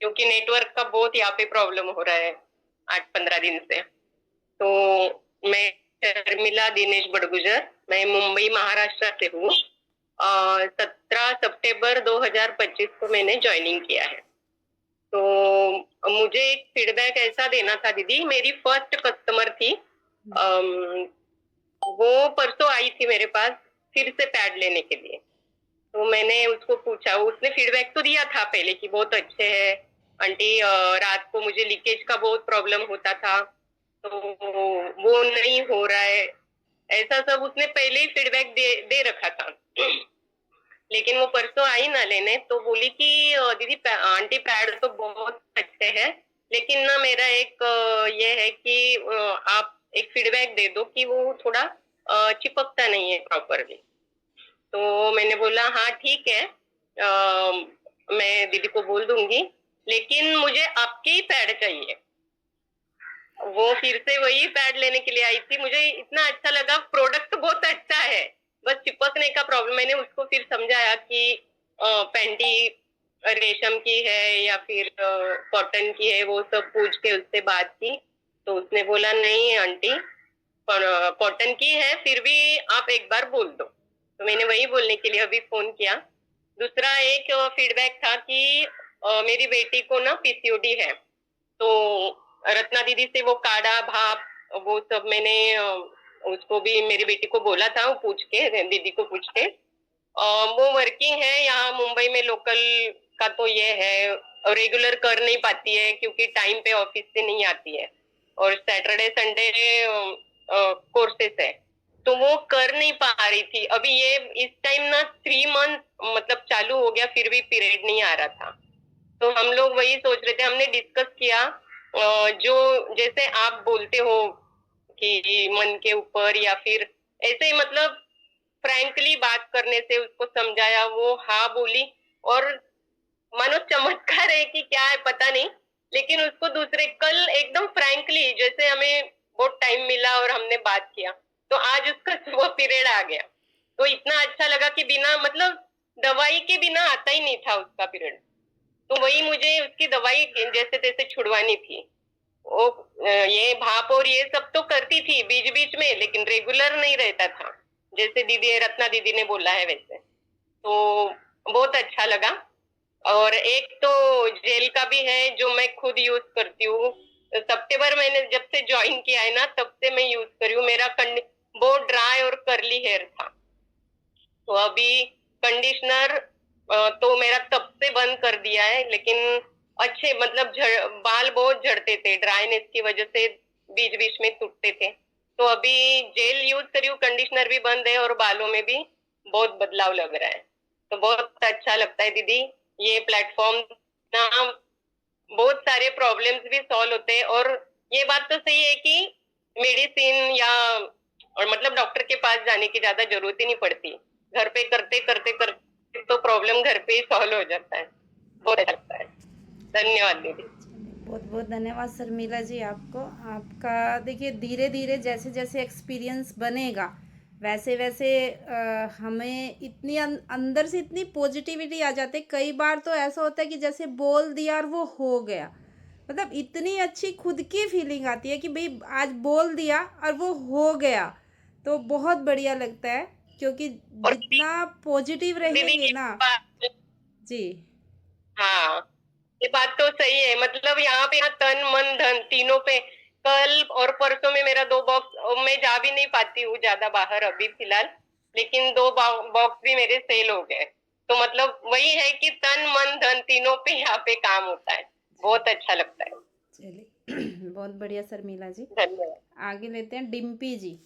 क्योंकि नेटवर्क का बहुत यहाँ पे प्रॉब्लम हो रहा है 8-15 दिन से। तो मैं शर्मिला दिनेश बड़गुजर, मैं मुंबई महाराष्ट्र से हूँ। 17 सितंबर 2025 को मैंने ज्वाइनिंग किया है। तो मुझे एक फीडबैक ऐसा देना था दीदी, मेरी फर्स्ट कस्टमर थी, वो परसों आई थी मेरे पास फिर से पैड लेने के लिए। तो मैंने उसको पूछा, उसने फीडबैक तो दिया था पहले कि बहुत अच्छे है आंटी, रात को मुझे लीकेज का बहुत प्रॉब्लम होता था तो वो नहीं हो रहा है, ऐसा सब उसने पहले ही फीडबैक दे रखा था। लेकिन वो परसों आई ना लेने तो बोली कि दीदी आंटी पैड तो बहुत अच्छे हैं, लेकिन ना मेरा एक ये है कि आप एक फीडबैक दे दो कि वो थोड़ा चिपकता नहीं है प्रॉपरली। तो मैंने बोला हाँ ठीक है, मैं दीदी को बोल दूंगी, लेकिन मुझे आपके ही पैड चाहिए। वो फिर से वही पैड लेने के लिए आई थी। मुझे इतना अच्छा लगा, प्रोडक्ट बहुत अच्छा है, बस चिपकने का प्रॉब्लम। मैंने उसको फिर समझाया कि पैंटी रेशम की है या फिर कॉटन की है, वो सब पूछ के उससे बात की। तो उसने बोला नहीं आंटी, कॉटन की है, फिर भी आप एक बार बोल दो। तो मैंने वही बोलने के लिए अभी फोन किया। दूसरा एक फीडबैक था कि मेरी बेटी को ना पीसीओडी है, तो रत्ना दीदी से वो काढ़ा भाप वो सब मैंने उसको भी मेरी बेटी को बोला था, वो पूछ के दीदी को पूछ के। वो वर्किंग है यहाँ मुंबई में, लोकल का तो ये है, रेगुलर कर नहीं पाती है क्योंकि टाइम पे ऑफिस से नहीं आती है, और सैटरडे संडे कोर्सेस है, तो वो कर नहीं पा रही थी। अभी ये इस टाइम ना 3 मंथ मतलब चालू हो गया, फिर भी पीरियड नहीं आ रहा था। तो हम लोग वही सोच रहे थे, हमने डिस्कस किया जो जैसे आप बोलते हो कि मन के ऊपर या फिर ऐसे ही मतलब फ्रैंकली बात करने से उसको समझाया, वो हाँ बोली, और मानो चमत्कार है कि क्या है पता नहीं, लेकिन उसको दूसरे कल एकदम फ्रैंकली जैसे हमें बहुत टाइम मिला और हमने बात किया, तो आज उसका वो पीरियड आ गया। तो इतना अच्छा लगा कि बिना मतलब दवाई के बिना आता ही नहीं था उसका पीरियड। तो वही मुझे उसकी दवाई जैसे तैसे छुड़वानी थी। वो ये भाप और ये सब तो करती थी बीच बीच में, लेकिन रेगुलर नहीं रहता था, जैसे दीदी रत्ना दीदी ने बोला है वैसे। तो बहुत अच्छा लगा। और एक तो जेल का भी है जो मैं खुद यूज करती हूँ। सितंबर मैंने जब से ज्वाइन किया है ना, तब से मैं यूज कर रही हूँ। मेरा बहुत ड्राई और कर्ली हेयर था, तो अभी कंडीशनर तो मेरा तब से बंद कर दिया है, लेकिन अच्छे मतलब बाल बहुत झड़ते थे, ड्राइनेस की वजह से बीच बीच में टूटते थे। तो अभी जेल यूज करी हूँ, कंडीशनर भी बंद है और बालों में भी बहुत बदलाव लग रहा है। तो बहुत अच्छा लगता है दीदी, ये प्लेटफॉर्म ना बहुत सारे प्रॉब्लम्स भी सॉल्व होते हैं। और ये बात तो सही है कि मेडिसिन या और मतलब डॉक्टर के पास जाने की ज्यादा जरूरत ही नहीं पड़ती, घर पे करते करते करते तो प्रॉब्लम घर पे ही सॉल्व हो जाता है। बहुत अच्छा लगता है। धन्यवाद दीदी। बहुत बहुत धन्यवाद शर्मिला जी आपको। आपका देखिए धीरे धीरे जैसे जैसे एक्सपीरियंस बनेगा वैसे वैसे हमें इतनी अंदर से इतनी पॉजिटिविटी आ जाती है। कई बार तो ऐसा होता है कि जैसे बोल दिया और वो हो गया, मतलब इतनी अच्छी खुद की फीलिंग आती है कि भाई आज बोल दिया और वो हो गया, तो बहुत बढ़िया लगता है। क्योंकि जितना पॉजिटिव रहेंगे ना जी। हाँ, ये बात तो सही है। मतलब यहाँ पे तन मन धन तीनों पे, कल और परसों में मेरा 2 बॉक्स, मैं जा भी नहीं पाती हूँ ज्यादा बाहर अभी फिलहाल, लेकिन 2 बॉक्स भी मेरे सेल हो गए। तो मतलब वही है कि तन मन धन तीनों पे यहाँ पे काम होता है, बहुत अच्छा लगता है। चलिए बहुत बढ़िया शर्मिला जी। धन्यवाद। आगे लेते हैं डिम्पी जी।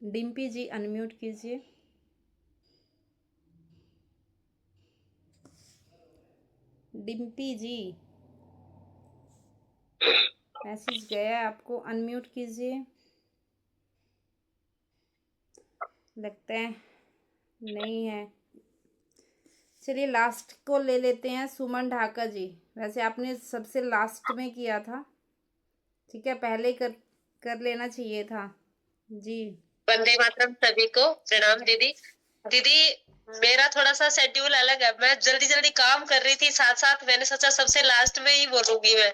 डिम्पी जी अनम्यूट कीजिए। डिम्पी जी मैसेज गया है आपको, अनम्यूट कीजिए। लगता है नहीं है। चलिए लास्ट को ले लेते हैं, सुमन ढाका जी। वैसे आपने सबसे लास्ट में किया था, ठीक है, पहले कर लेना चाहिए था जी। वंदे मातरम सभी को प्रणाम दीदी। दीदी मेरा थोड़ा सा शेड्यूल अलग है, मैं जल्दी जल्दी काम कर रही थी, साथ साथ मैंने सोचा सबसे लास्ट में ही बोलूंगी मैं,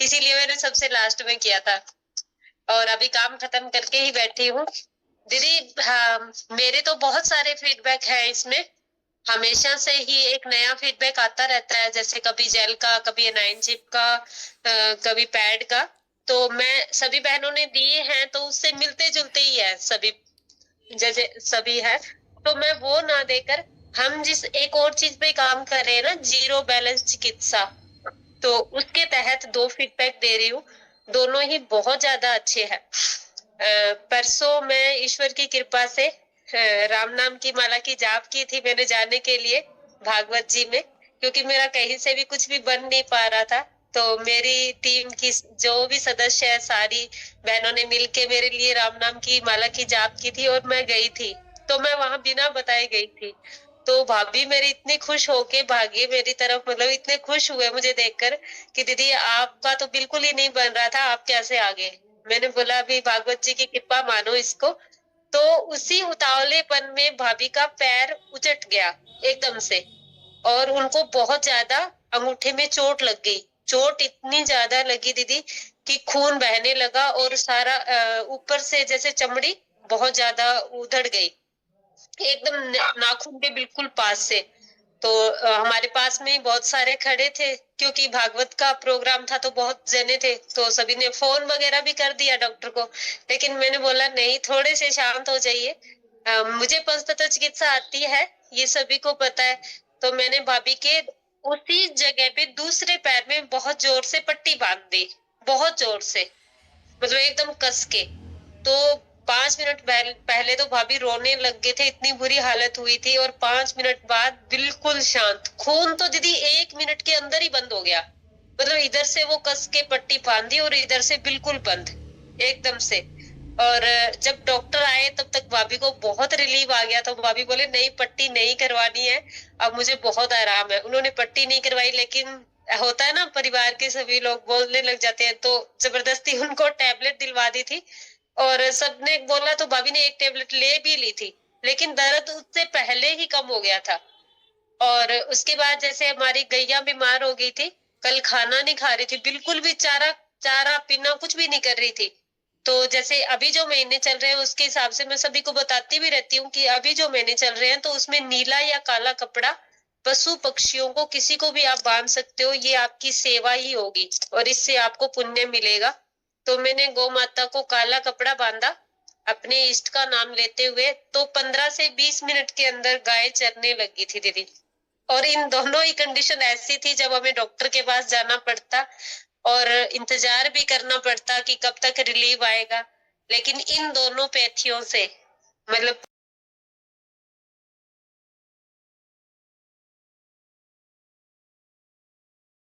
इसीलिए मैंने सबसे लास्ट में किया था और अभी काम खत्म करके ही बैठी हूँ। दीदी हाँ, मेरे तो बहुत सारे फीडबैक है इसमें, हमेशा से ही एक नया फीडबैक आता रहता है, जैसे कभी जेल का, कभी एनाइन चिप का, कभी पैड का। तो मैं सभी बहनों ने दिए हैं तो उससे मिलते जुलते ही है सभी, जैसे सभी है, तो मैं वो ना देकर हम जिस एक और चीज पे काम कर रहे हैं ना, जीरो बैलेंस चिकित्सा, तो उसके तहत 2 फीडबैक दे रही हूँ, दोनों ही बहुत ज्यादा अच्छे हैं। परसों मैं ईश्वर की कृपा से राम नाम की माला की जाप की थी मैंने जाने के लिए भागवत जी में, क्योंकि मेरा कहीं से भी कुछ भी बन नहीं पा रहा था। तो मेरी टीम की जो भी सदस्य है सारी बहनों ने मिलके मेरे लिए राम नाम की माला की जाप की थी और मैं गई थी, तो मैं वहां बिना बताए गई थी। तो भाभी मेरी इतनी खुश होके भागी मेरी तरफ, मतलब इतने खुश हुए मुझे देखकर कि दीदी आपका तो बिल्कुल ही नहीं बन रहा था, आप कैसे आ गए। मैंने बोला अभी भागवत जी की कृपा मानो इसको। तो उसी उतावलेपन में भाभी का पैर उचट गया एकदम से, और उनको बहुत ज्यादा अंगूठे में चोट लग गई। चोट इतनी ज्यादा लगी दीदी कि खून बहने लगा, और सारा ऊपर से जैसे चमड़ी बहुत ज्यादा उधड़ गई एकदम नाखून के बिल्कुल पास से। तो हमारे पास में बहुत सारे खड़े थे, क्योंकि भागवत का प्रोग्राम था तो बहुत जने थे, तो सभी ने फोन वगैरह भी कर दिया डॉक्टर को। लेकिन मैंने बोला नहीं, थोड़े से शांत हो जाइए, मुझे पंचतत्व चिकित्सा आती है, ये सभी को पता है। तो मैंने भाभी के उसी जगह पे दूसरे पैर में बहुत जोर से पट्टी बांध दी, बहुत जोर से, मतलब एकदम कस के। तो 5 मिनट पहले तो भाभी रोने लग गए थे, इतनी बुरी हालत हुई थी, और 5 मिनट बाद बिल्कुल शांत। खून तो दीदी 1 मिनट के अंदर ही बंद हो गया, मतलब इधर से वो कस के पट्टी बांधी और इधर से बिल्कुल बंद एकदम से। और जब डॉक्टर आए तब तक भाभी को बहुत रिलीफ आ गया, तो भाभी बोले नहीं पट्टी नहीं करवानी है, अब मुझे बहुत आराम है। उन्होंने पट्टी नहीं करवाई, लेकिन होता है ना परिवार के सभी लोग बोलने लग जाते हैं, तो जबरदस्ती उनको टैबलेट दिलवा दी थी। और सबने बोला तो भाभी ने एक टेबलेट ले भी ली थी, लेकिन दर्द उससे पहले ही कम हो गया था। और उसके बाद जैसे हमारी गैया बीमार हो गई थी, कल खाना नहीं खा रही थी बिल्कुल भी, चारा पीना कुछ भी नहीं कर रही थी। तो जैसे अभी जो महीने चल रहे हैं उसके हिसाब से मैं सभी को बताती भी रहती हूँ कि अभी जो महीने चल रहे हैं तो उसमें नीला या काला कपड़ा पशु पक्षियों को किसी को भी आप बांध सकते हो, ये आपकी सेवा ही होगी और इससे आपको पुण्य मिलेगा। तो मैंने गौ माता को काला कपड़ा बांधा अपने इष्ट का नाम लेते हुए, तो 15 से 20 मिनट के अंदर गाय चरने लगी थी दीदी। और इन दोनों ही कंडीशन ऐसी थी जब हमें डॉक्टर के पास जाना पड़ता और इंतजार भी करना पड़ता कि कब तक रिलीव आएगा। लेकिन इन दोनों पैथियों से मतलब